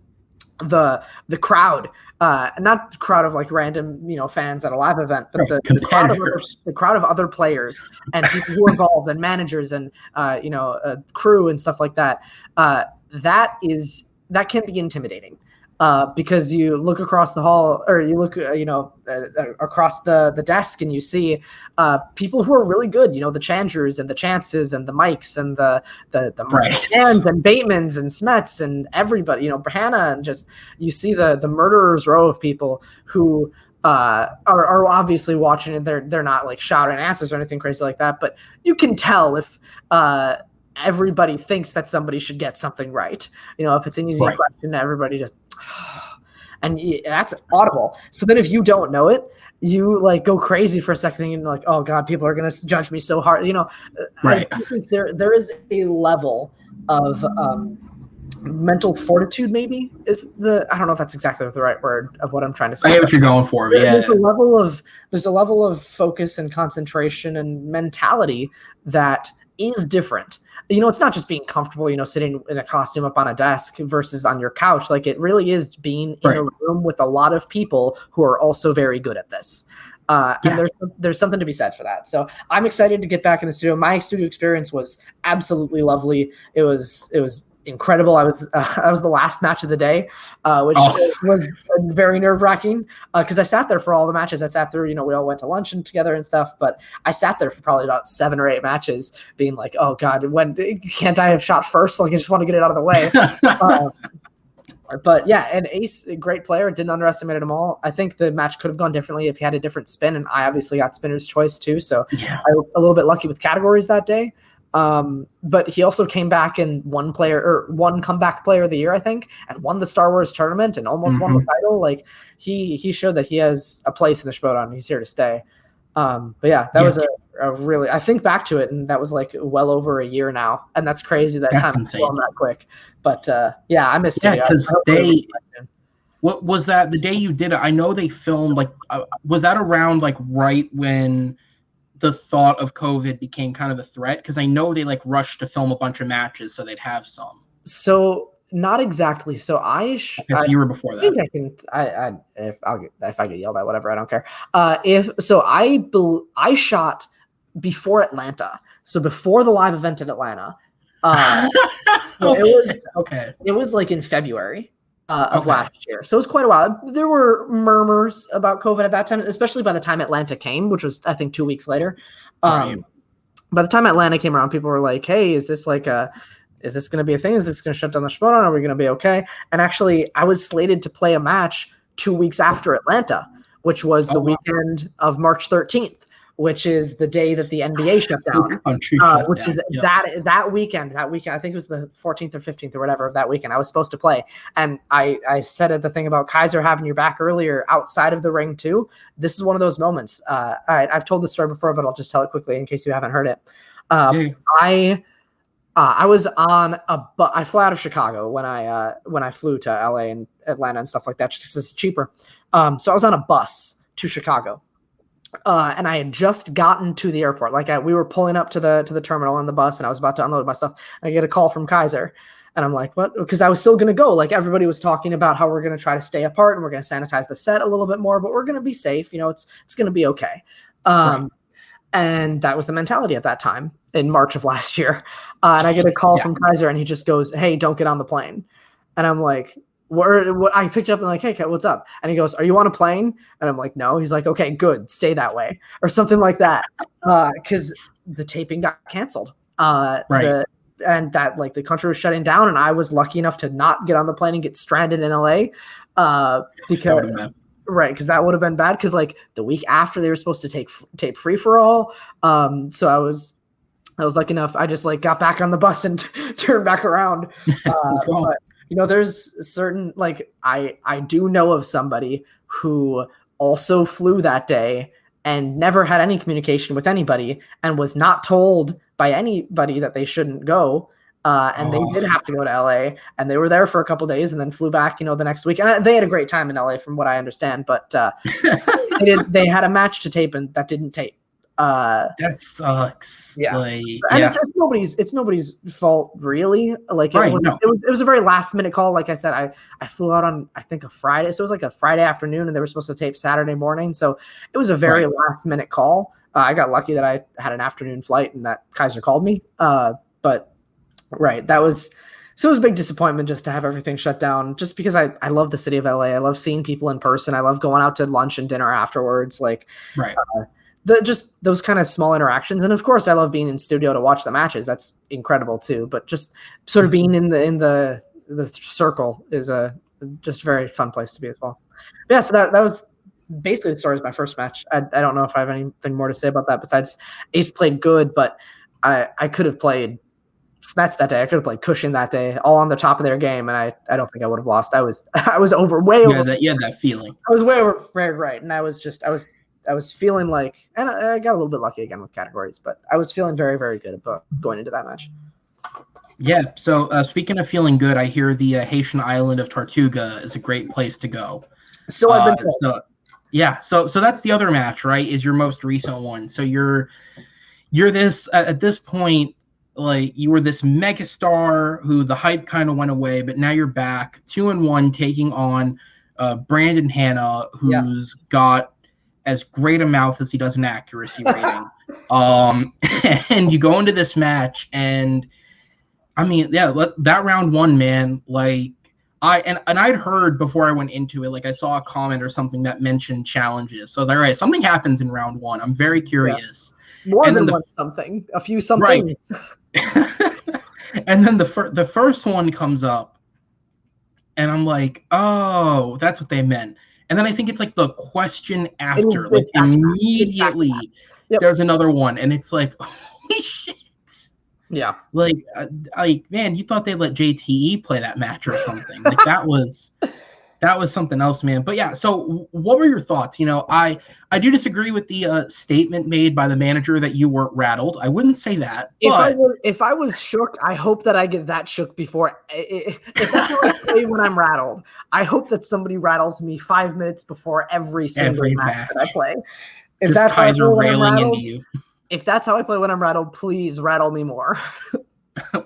the crowd, not crowd of like random fans at a live event, but the crowd of other players and people who are involved and managers and crew and stuff like that. That can be intimidating because you look across the hall, or you look across the desk, and you see people who are really good, the Chandrers and the Chances and the Mikes and the Hands and Batemans and Smets and everybody, Hannah, and just you see the murderer's row of people who are obviously watching, and they're not like shouting answers or anything crazy like that, but you can tell if everybody thinks that somebody should get something right. If it's an easy question, everybody just, and that's audible. So then if you don't know it, you like go crazy for a second and like, oh God, people are going to judge me so hard. I think there is a level of mental fortitude, maybe I don't know if that's exactly the right word of what I'm trying to say. I get what you're going for. There's a level of focus and concentration and mentality that is different. It's not just being comfortable, sitting in a costume up on a desk versus on your couch. Like, it really is being in a room with a lot of people who are also very good at this. And there's something to be said for that. So I'm excited to get back in the studio. My studio experience was absolutely lovely. It was incredible. I was the last match of the day, which was very nerve-wracking because I sat there for all the matches. I sat through, we all went to lunch and together and stuff, but I sat there for probably about 7 or 8 matches being like, oh God, when can't I have shot first? Like, I just want to get it out of the way. But yeah, and Ace, a great player, didn't underestimate them all. I think the match could have gone differently if he had a different spin, and I obviously got spinner's choice too, so I was a little bit lucky with categories that day. But he also came back and won comeback player of the year, I think, and won the Star Wars tournament and almost won the title. Like, he showed that he has a place in the Schmoedown. He's here to stay. But yeah, that was a really, I think back to it, and that was like well over a year now, and that's crazy that time has gone that quick. But yeah, I missed it. Yeah, because what was that the day you did it? I know they filmed like, was that around like right when the thought of COVID became kind of a threat? Because I know they like rushed to film a bunch of matches so they'd have some. So not exactly. So you were before that. I think if I get yelled at, whatever, I don't care. I shot before Atlanta, so before the live event in Atlanta. It was like in February of last year, so it was quite a while. There were murmurs about COVID at that time, especially by the time Atlanta came, which was I think 2 weeks later. By the time Atlanta came around, people were like, "Hey, is this going to be a thing? Is this going to shut down the Schmoedown? Are we going to be okay?" And actually, I was slated to play a match 2 weeks after Atlanta, which was the weekend of March 13th. Which is the day that the NBA shut down, that weekend. I think it was the 14th or 15th or whatever of that weekend. I was supposed to play, and I said the thing about Kaiser having your back earlier outside of the ring too. This is one of those moments. I've told this story before, but I'll just tell it quickly in case you haven't heard it. I was on I flew out of Chicago when I flew to LA and Atlanta and stuff like that, just because it's cheaper. So I was on a bus to Chicago. And I had just gotten to the airport. Like we were pulling up to the terminal on the bus, and I was about to unload my stuff. And I get a call from Kaiser, and I'm like, "What?" Because I was still going to go. Like, everybody was talking about how we're going to try to stay apart and we're going to sanitize the set a little bit more, but we're going to be safe. It's going to be okay. And that was the mentality at that time in March of last year. And I get a call from Kaiser, and he just goes, "Hey, don't get on the plane." And I'm like, what I picked up and like, "Hey, what's up?" And he goes, "Are you on a plane?" And I'm like, "No." He's like, "Okay, good. Stay that way," or something like that. Because the taping got canceled. And that like the country was shutting down, and I was lucky enough to not get on the plane and get stranded in LA. Because that would have been bad. Because like the week after they were supposed to tape Free for All. So I was lucky enough. I just like got back on the bus and turned back around. But, there's certain, like, I do know of somebody who also flew that day and never had any communication with anybody and was not told by anybody that they shouldn't go. And they did have to go to LA, and they were there for a couple days and then flew back, the next week. And they had a great time in LA from what I understand, but they had a match to tape and that didn't tape. That sucks. Yeah, it's nobody's fault really. Like it was a very last minute call. Like I said, I flew out on I think a Friday, so it was like a Friday afternoon, and they were supposed to tape Saturday morning. So it was a very last minute call. I got lucky that I had an afternoon flight and that Kaiser called me. But that was. So it was a big disappointment just to have everything shut down, just because I love the city of LA. I love seeing people in person. I love going out to lunch and dinner afterwards. Like, just those kind of small interactions. And of course I love being in studio to watch the matches. That's incredible too. But just sort of being in the circle is just a very fun place to be as well. But yeah. So that was basically the story of my first match. I don't know if I have anything more to say about that besides Ace played good, but I could have played Smets that day. I could have played Cushing that day, all on the top of their game, and I don't think I would have lost. I was way over. That feeling. I was way over, right, and I was feeling like, and I got a little bit lucky again with categories, but I was feeling very, very good about going into that match. Yeah. So speaking of feeling good, I hear the Haitian island of Tortuga is a great place to go. So I've been So that's the other match, right? Is your most recent one. So you're this at this point. Like, you were this megastar who the hype kind of went away, but now you're back 2-1, taking on Brandon Hanna, who's got as great a mouth as he does an accuracy rating. And you go into this match, and I mean, yeah, that round one, man, like I'd heard before I went into it, like I saw a comment or something that mentioned challenges. So I was like, all right, something happens in round one. I'm very curious. More And than then one something, a few somethings. Right. And then the first one comes up, and I'm like, oh, that's what they meant. And then I think it's like the question after, like immediately there's another one, and it's like, holy shit. Yeah. Like, man, you thought they'd let JTE play that match or something. Like that was something else, man. But yeah, so what were your thoughts? You know, I do disagree with the statement made by the manager that you weren't rattled. I wouldn't say that. But if I was shook, I hope that I get that shook before. If that's how I play when I'm rattled, I hope that somebody rattles me 5 minutes before every single match that I play. If just that's Kaiser how I play railing rattled, into you. If that's how I play when I'm rattled, please rattle me more.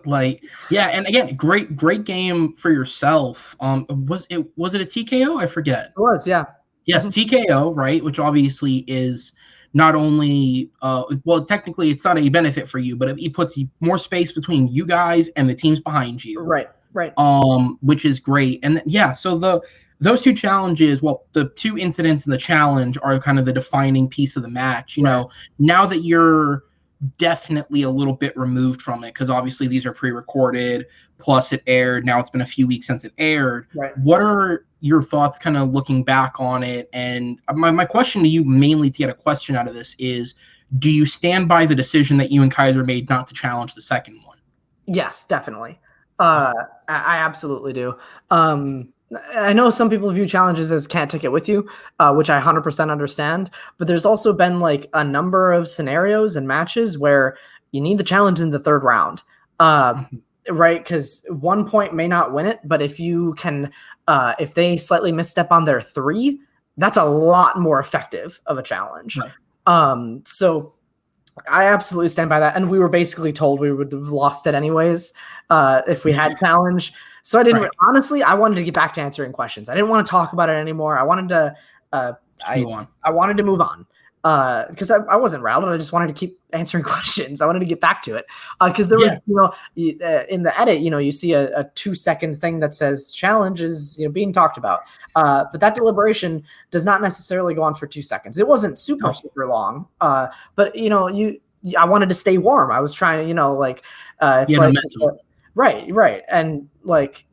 Like, yeah, and again, great game for yourself. Was it a TKO? I forget. It was, yeah. Yes, TKO, right? Which obviously is not only well, technically it's not a benefit for you, but it puts more space between you guys and the teams behind you. Right. Which is great. And yeah, so those two challenges, well, the two incidents in the challenge are kind of the defining piece of the match. You know, now that you're definitely a little bit removed from it, because obviously these are pre-recorded, plus it aired. Now it's been a few weeks since it aired. Right. What are your thoughts kind of looking back on it? And my question to you, mainly to get a question out of this, is do you stand by the decision that you and Kaiser made not to challenge the second one? Yes, definitely. I absolutely do. I know some people view challenges as can't take it with you, which I 100% understand. But there's also been like a number of scenarios and matches where you need the challenge in the third round, right? Because 1 point may not win it, but if you can, if they slightly misstep on their 3, that's a lot more effective of a challenge. Right. So I absolutely stand by that. And we were basically told we would have lost it anyways if we had challenge. So I didn't honestly. I wanted to get back to answering questions. I didn't want to talk about it anymore. I wanted to. I wanted to move on because I wasn't rattled. I just wanted to keep answering questions. I wanted to get back to it because there was, in the edit, you see a 2-second thing that says challenge is being talked about. But that deliberation does not necessarily go on for 2 seconds. It wasn't super long. But I wanted to stay warm. I was trying, it's right. And like,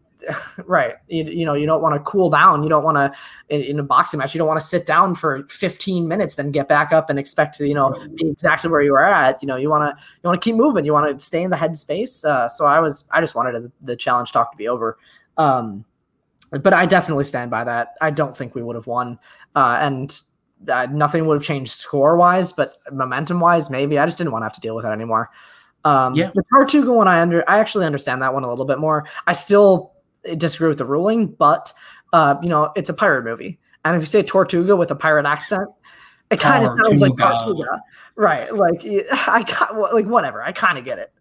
right. You don't want to cool down. You don't want to, in a boxing match, you don't want to sit down for 15 minutes, then get back up and expect to, be exactly where you were at. You want to keep moving. You want to stay in the headspace. So I just wanted the challenge talk to be over. But I definitely stand by that. I don't think we would have won. And nothing would have changed score-wise, but momentum-wise, maybe. I just didn't want to have to deal with it anymore. The Tortuga one, I actually understand that one a little bit more. I still disagree with the ruling, but it's a pirate movie, and if you say Tortuga with a pirate accent, it kind of sounds like Tortuga, right? Like whatever. I kind of get it.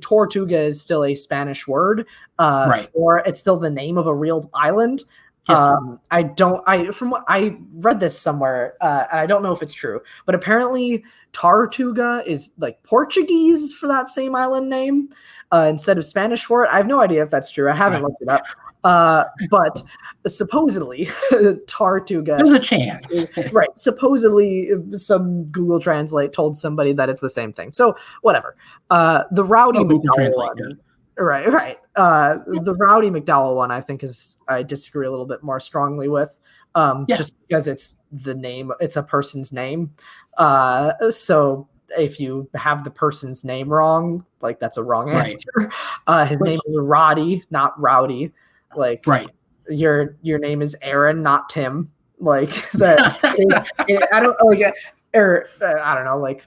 Tortuga is still a Spanish word, or it's still the name of a real island. From what I read this somewhere, and I don't know if it's true, but apparently Tortuga is like Portuguese for that same island name instead of Spanish for it. I have no idea if that's true. I haven't looked it up. But supposedly Tortuga. There's a chance. Right. Supposedly some Google Translate told somebody that it's the same thing. So whatever. The Rowdy McDowell one. Right. The Rowdy McDowell one, I think I disagree a little bit more strongly with, just because it's the name, it's a person's name. So if you have the person's name wrong, like that's a wrong answer. His name is Roddy, not Rowdy. Like, your name is Aaron, not Tim. Like that. I don't like, I don't know, like.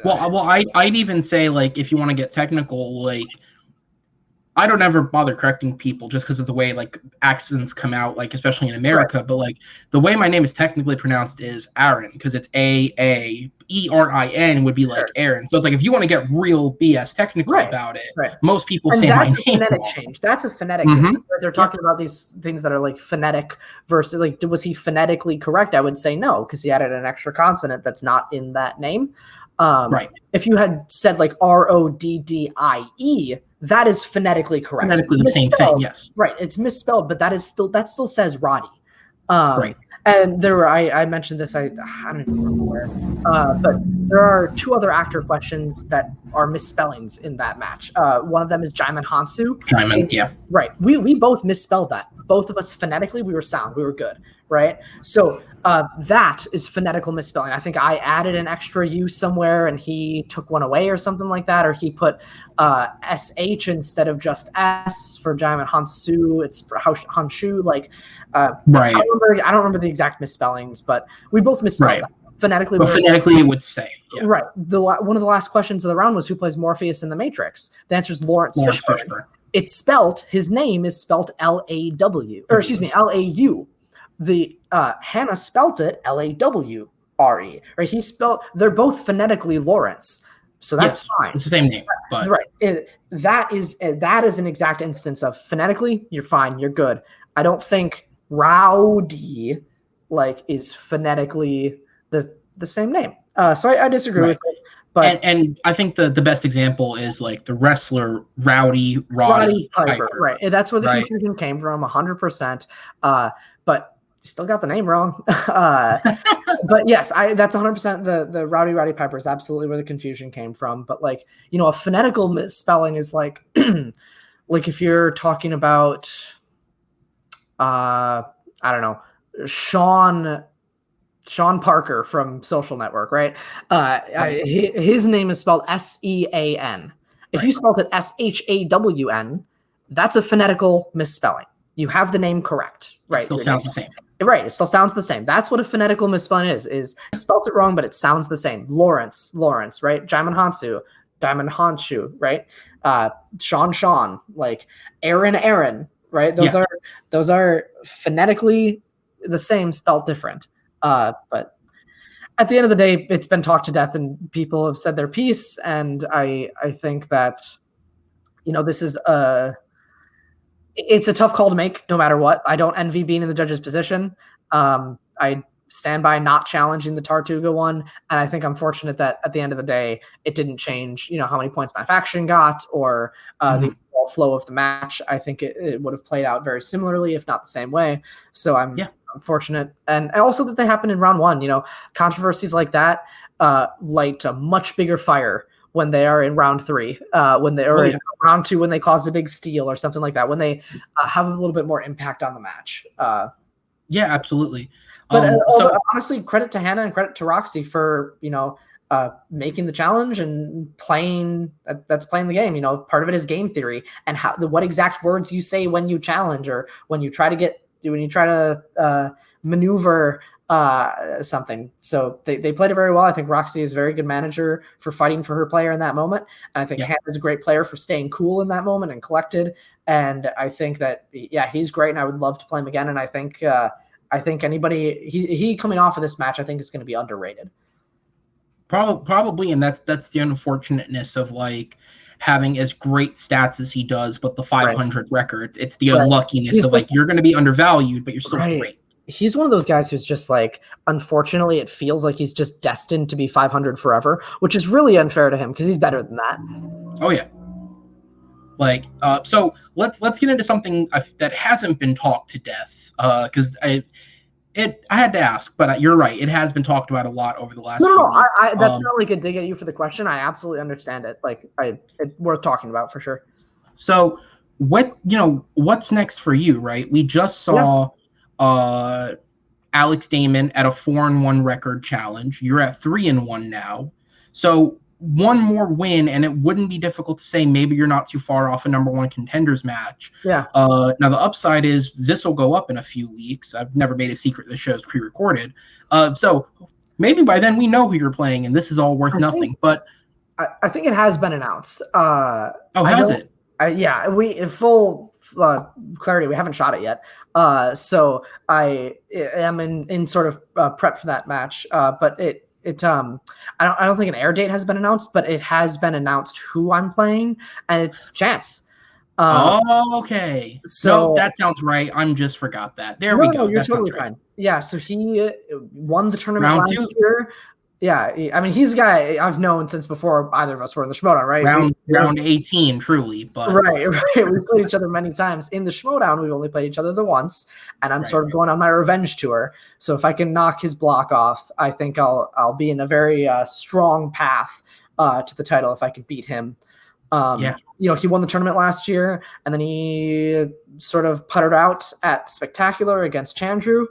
Well, I'd even say, like, if you want to get technical, like, I don't ever bother correcting people just because of the way like accents come out, like especially in America. Right. But like the way my name is technically pronounced is Aaron because it's Aaerin would be like Aaron. So it's like if you want to get real BS technical about it, most people and say that's my a name phonetic wrong. change. That's a phonetic difference. They're talking about these things that are like phonetic versus like was he phonetically correct? I would say no because he added an extra consonant that's not in that name. If you had said like Roddie, that is phonetically correct. Phonetically the same thing, yes. Right. It's misspelled, but that still says Roddy. And there were I mentioned this, I don't even remember where, but there are two other actor questions that are misspellings in that match. One of them is Jaimin Hansu. Right. We both misspelled that. Both of us phonetically, we were sound. We were good. Right. So that is phonetical misspelling. I think I added an extra U somewhere and he took one away or something like that. Or he put SH instead of just S for Jaimin Hansu. It's Hanshu. Like, I don't remember the exact misspellings, but we both misspelled that. Phonetically, but phonetically it would say. Yeah. Right. One of the last questions of the round was who plays Morpheus in The Matrix. The answer is Lawrence Fishburne. It's spelt. His name is spelt Law, or excuse me, Lau. The Hannah spelt it Lawre. Right. He spelled. They're both phonetically Lawrence. So that's fine. It's the same name. But that is an exact instance of phonetically. You're fine. You're good. I don't think Rowdy is phonetically the same name. So I disagree with it. But and I think the best example is like the wrestler Roddy Piper. Right. That's where the confusion came from, 100%. But you still got the name wrong. But yes, that's 100%. The Roddy Piper is absolutely where the confusion came from. But a phonetical misspelling is like if you're talking about I don't know, Sean Parker from Social Network, right? His name is spelled Sean. If you spelled it Shawn, that's a phonetical misspelling. You have the name correct, right? It still sounds the same. Right, it still sounds the same. That's what a phonetical misspelling is you spelled it wrong, but it sounds the same. Lawrence, right? Jaimin Hanshu, right? Sean, like Aaron, right? Those are phonetically the same, spelled different. But at the end of the day, it's been talked to death and people have said their piece. And I think that, this is it's a tough call to make no matter what. I don't envy being in the judge's position. I stand by not challenging the Tortuga one. And I think I'm fortunate that at the end of the day, it didn't change, how many points my faction got or the flow of the match. I think it would have played out very similarly, if not the same way. So I'm fortunate. And also that they happened in round one. Controversies like that light a much bigger fire when they are in round three, when they are in round two, when they cause a big steal or something like that, when they have a little bit more impact on the match. Yeah, absolutely. But honestly, credit to Hannah and credit to Roxy for, making the challenge and playing the game. Part of it is game theory and what exact words you say when you challenge or when you try to maneuver something. So they played it very well. I think Roxy is a very good manager for fighting for her player in that moment. And I think Hannah is a great player for staying cool in that moment and collected. And I think that, he's great and I would love to play him again. And I think anybody, he coming off of this match, I think is going to be underrated. Probably. And that's the unfortunateness of having as great stats as he does, but the 500 record, it's the unluckiness of you're going to be undervalued, but you're still great. He's one of those guys who's just unfortunately, it feels like he's just destined to be 500 forever, which is really unfair to him because he's better than that. Oh yeah. So let's get into something that hasn't been talked to death. Because I had to ask, but you're right. It has been talked about a lot over the last. No. That's not a dig at you for the question. I absolutely understand it. It's worth talking about for sure. So what's next for you, right? We just saw Alex Damon at a 4-1 record challenge. You're at 3-1 now. So one more win, and it wouldn't be difficult to say maybe you're not too far off a number one contenders match. Yeah. Now the upside is this will go up in a few weeks. I've never made a secret this show is pre-recorded. So maybe by then we know who you're playing, and this is all worth nothing. But I think it has been announced. Has it? Yeah, we full clarity. We haven't shot it yet, so I am in sort of prep for that match. But I don't think an air date has been announced, but it has been announced who I'm playing, and it's Chance. Oh, okay. No, So that sounds right. I'm just forgot that. There we no, go. you're That sounds totally right. fine. Yeah, so he won the tournament Round last two. year. Yeah, I mean he's a guy I've known since before either of us were in the Schmoedown, right? Round 18, truly, but Right, right. We've played each other many times. In the Schmoedown, we've only played each other the once, and I'm right. sort of going on my revenge tour. So if I can knock his block off, I think I'll be in a very strong path to the title if I can beat him. Yeah. He won the tournament last year, and then he sort of puttered out at Spectacular against Chandru.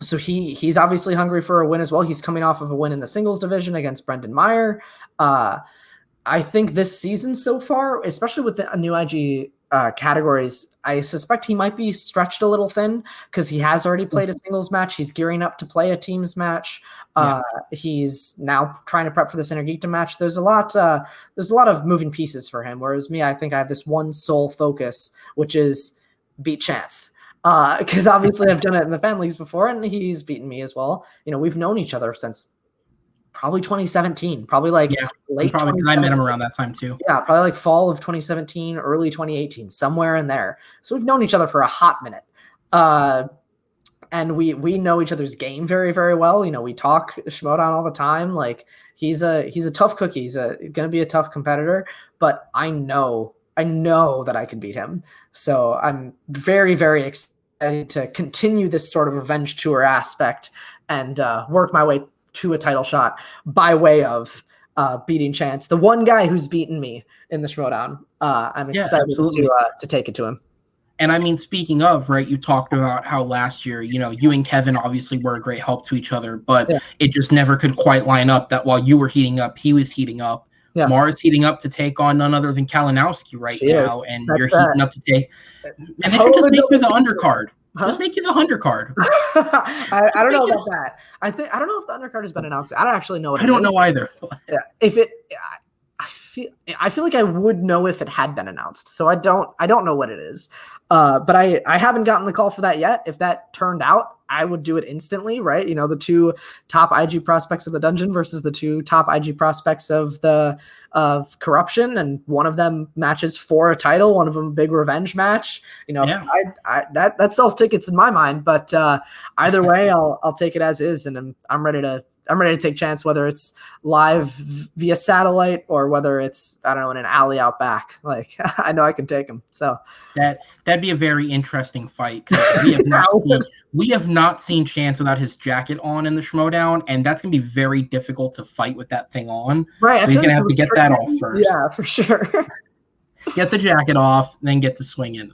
So he's obviously hungry for a win as well. He's coming off of a win in the singles division against Brendan Meyer. I think this season so far, especially with the new IG categories, I suspect he might be stretched a little thin because he has already played a singles match. He's gearing up to play a teams match. He's now trying to prep for this Innergeekdom match. There's a lot of moving pieces for him. Whereas me, I think I have this one sole focus, which is beat Chance. Because obviously I've done it in the fan leagues before, and he's beaten me as well. We've known each other since probably 2017, probably like late probably because I met him around that time too. Yeah, probably like fall of 2017, early 2018, somewhere in there. So we've known each other for a hot minute. And we know each other's game very, very well. We talk Schmoedown all the time. Like he's a tough cookie. He's gonna be a tough competitor, but I know that I can beat him. So I'm very, very excited to continue this sort of revenge tour aspect and work my way to a title shot by way of beating Chance, the one guy who's beaten me in the Schmoedown. I'm excited to take it to him. And I mean, speaking of, right, you talked about how last year, you and Kevin obviously were a great help to each other, but it just never could quite line up that while you were heating up, he was heating up. Yeah. Mara's heating up to take on none other than Kalinowski now, and you're heating up to take. And they should just make you the undercard. Just make you the undercard. I don't know about that. I don't know if the undercard has been announced. I don't actually know. I don't know either. Yeah, I feel like I would know if it had been announced. So I don't know what it is. But I haven't gotten the call for that yet. If that turned out, I would do it instantly, right? The two top IG prospects of the dungeon versus the two top IG prospects of corruption, and one of them matches for a title, one of them a big revenge match. That sells tickets in my mind. But either way, I'll take it as is, and I'm ready to take Chance, whether it's live via satellite or whether it's, I don't know, in an alley out back. Like, I know I can take him. So that'd be a very interesting fight, because we have not seen Chance without his jacket on in the Schmoedown, and that's gonna be very difficult to fight with that thing on. Right, so he's gonna have to get that off first. Yeah, for sure. Get the jacket off, then get to swinging.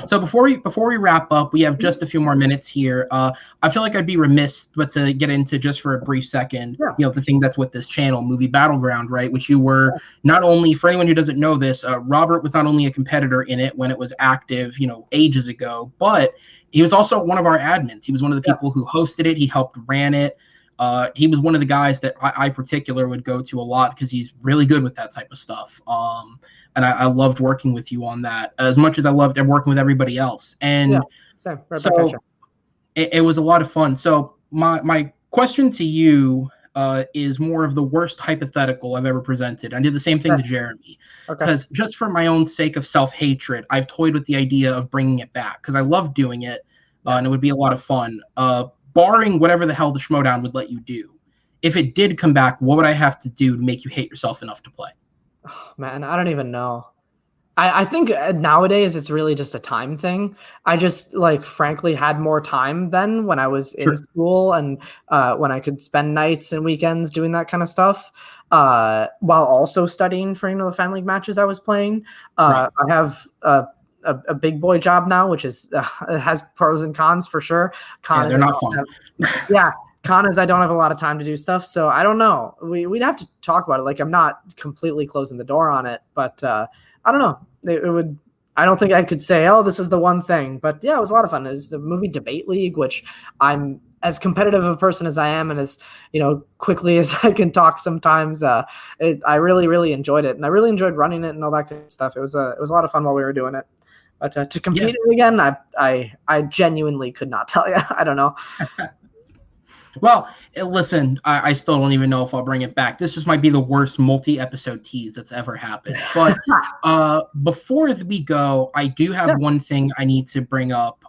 So before we wrap up, we have just a few more minutes here. I feel like I'd be remiss but to get into, just for a brief second, the thing that's with this channel, Movie Battleground, right? Which you were not only, for anyone who doesn't know this, Robert was not only a competitor in it when it was active, ages ago, but he was also one of our admins. He was one of the people who hosted it. He helped ran it. He was one of the guys that I particular would go to a lot because he's really good with that type of stuff. And I loved working with you on that as much as I loved working with everybody else. And so it was a lot of fun. So my question to you is more of the worst hypothetical I've ever presented. I did the same thing to Jeremy, because just for my own sake of self-hatred, I've toyed with the idea of bringing it back because I love doing it, and it would be a lot of fun. Barring whatever the hell the Schmoedown would let you do, if it did come back, what would I have to do to make you hate yourself enough to play? Oh, man, I don't even know. I think nowadays it's really just a time thing. I just frankly had more time then when I was in school, and when I could spend nights and weekends doing that kind of stuff, while also studying for the fan league matches I was playing. I have a big boy job now, which is it has pros and cons for sure. They're not fun. Con is I don't have a lot of time to do stuff, so I don't know. We'd have to talk about it. I'm not completely closing the door on it, but I don't know. It would. I don't think I could say, oh, this is the one thing. But yeah, it was a lot of fun. It was the movie debate league, which I'm as competitive a person as I am, and as quickly as I can talk sometimes, I really, really enjoyed it, and I really enjoyed running it and all that good stuff. It was a lot of fun while we were doing it. But to compete it again, I genuinely could not tell you. I don't know. Well, listen, I still don't even know if I'll bring it back. This just might be the worst multi-episode tease that's ever happened. But before we go, I do have one thing I need to bring up.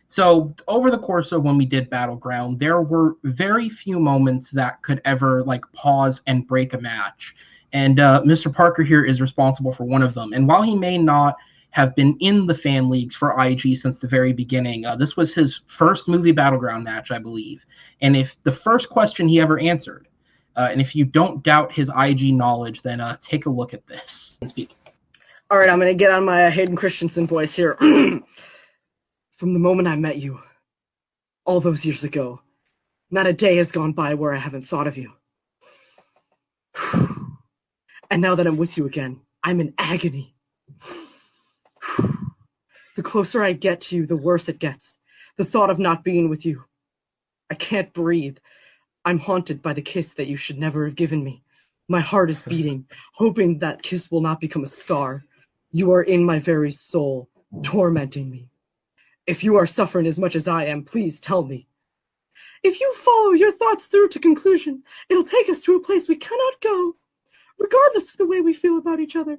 So over the course of when we did Battleground, there were very few moments that could ever pause and break a match. And Mr. Parker here is responsible for one of them. And while he may not have been in the fan leagues for IG since the very beginning, this was his first Movie Battleground match, I believe. And if the first question he ever answered, and if you don't doubt his IG knowledge, then take a look at this and speak. All right, I'm going to get on my Hayden Christensen voice here. From the moment I met you, all those years ago, not a day has gone by where I haven't thought of you. And now that I'm with you again, I'm in agony. The closer I get to you, the worse it gets. The thought of not being with you. I can't breathe. I'm haunted by the kiss that you should never have given me. My heart is beating, hoping that kiss will not become a scar. You are in my very soul, tormenting me. If you are suffering as much as I am, please tell me. If you follow your thoughts through to conclusion, it'll take us to a place we cannot go, regardless of the way we feel about each other.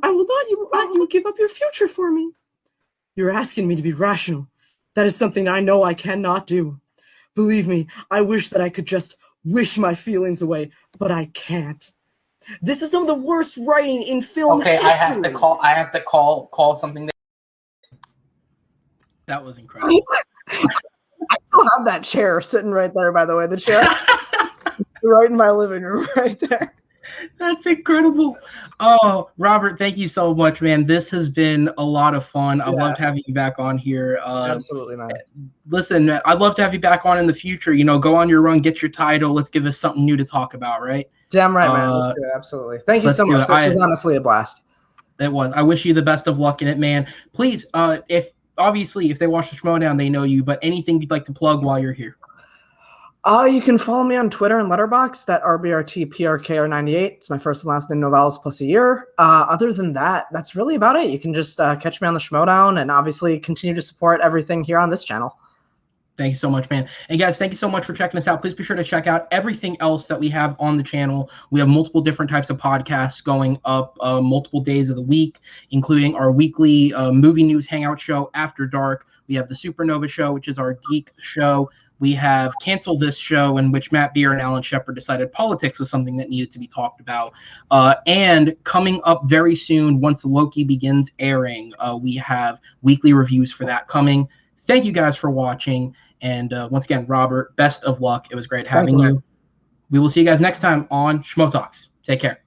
I will not let you give up your future for me. You're asking me to be rational. That is something I know I cannot do. Believe me, I wish that I could just wish my feelings away, but I can't. This is some of the worst writing in film history. I have to call something. That was incredible. I still have that chair sitting right there, by the way. The chair right in my living room right there. That's incredible. Oh, Robert, thank you so much, man. This has been a lot of fun. I loved having you back on here. Absolutely, man. Listen, man, I'd love to have you back on in the future. Go on your run, get your title. Let's give us something new to talk about, right? Damn right, man. Let's do it. Absolutely. Thank you so much. This was honestly a blast. It was. I wish you the best of luck in it, man. Please, if they watch the Schmoedown, they know you, but anything you'd like to plug while you're here? You can follow me on Twitter and Letterboxd at RBRTPRKR98. It's my first and last name, Novales plus a year. Other than that, that's really about it. You can just catch me on the Schmoedown and obviously continue to support everything here on this channel. Thank you so much, man. And guys, thank you so much for checking us out. Please be sure to check out everything else that we have on the channel. We have multiple different types of podcasts going up multiple days of the week, including our weekly movie news hangout show, After Dark. We have the Supernova show, which is our geek show. We have Cancel This show, in which Matt Beer and Alan Shepard decided politics was something that needed to be talked about. And coming up very soon, once Loki begins airing, we have weekly reviews for that coming. Thank you guys for watching. And once again, Robert, best of luck. It was great having you. We will see you guys next time on SchmoeTalks. Take care.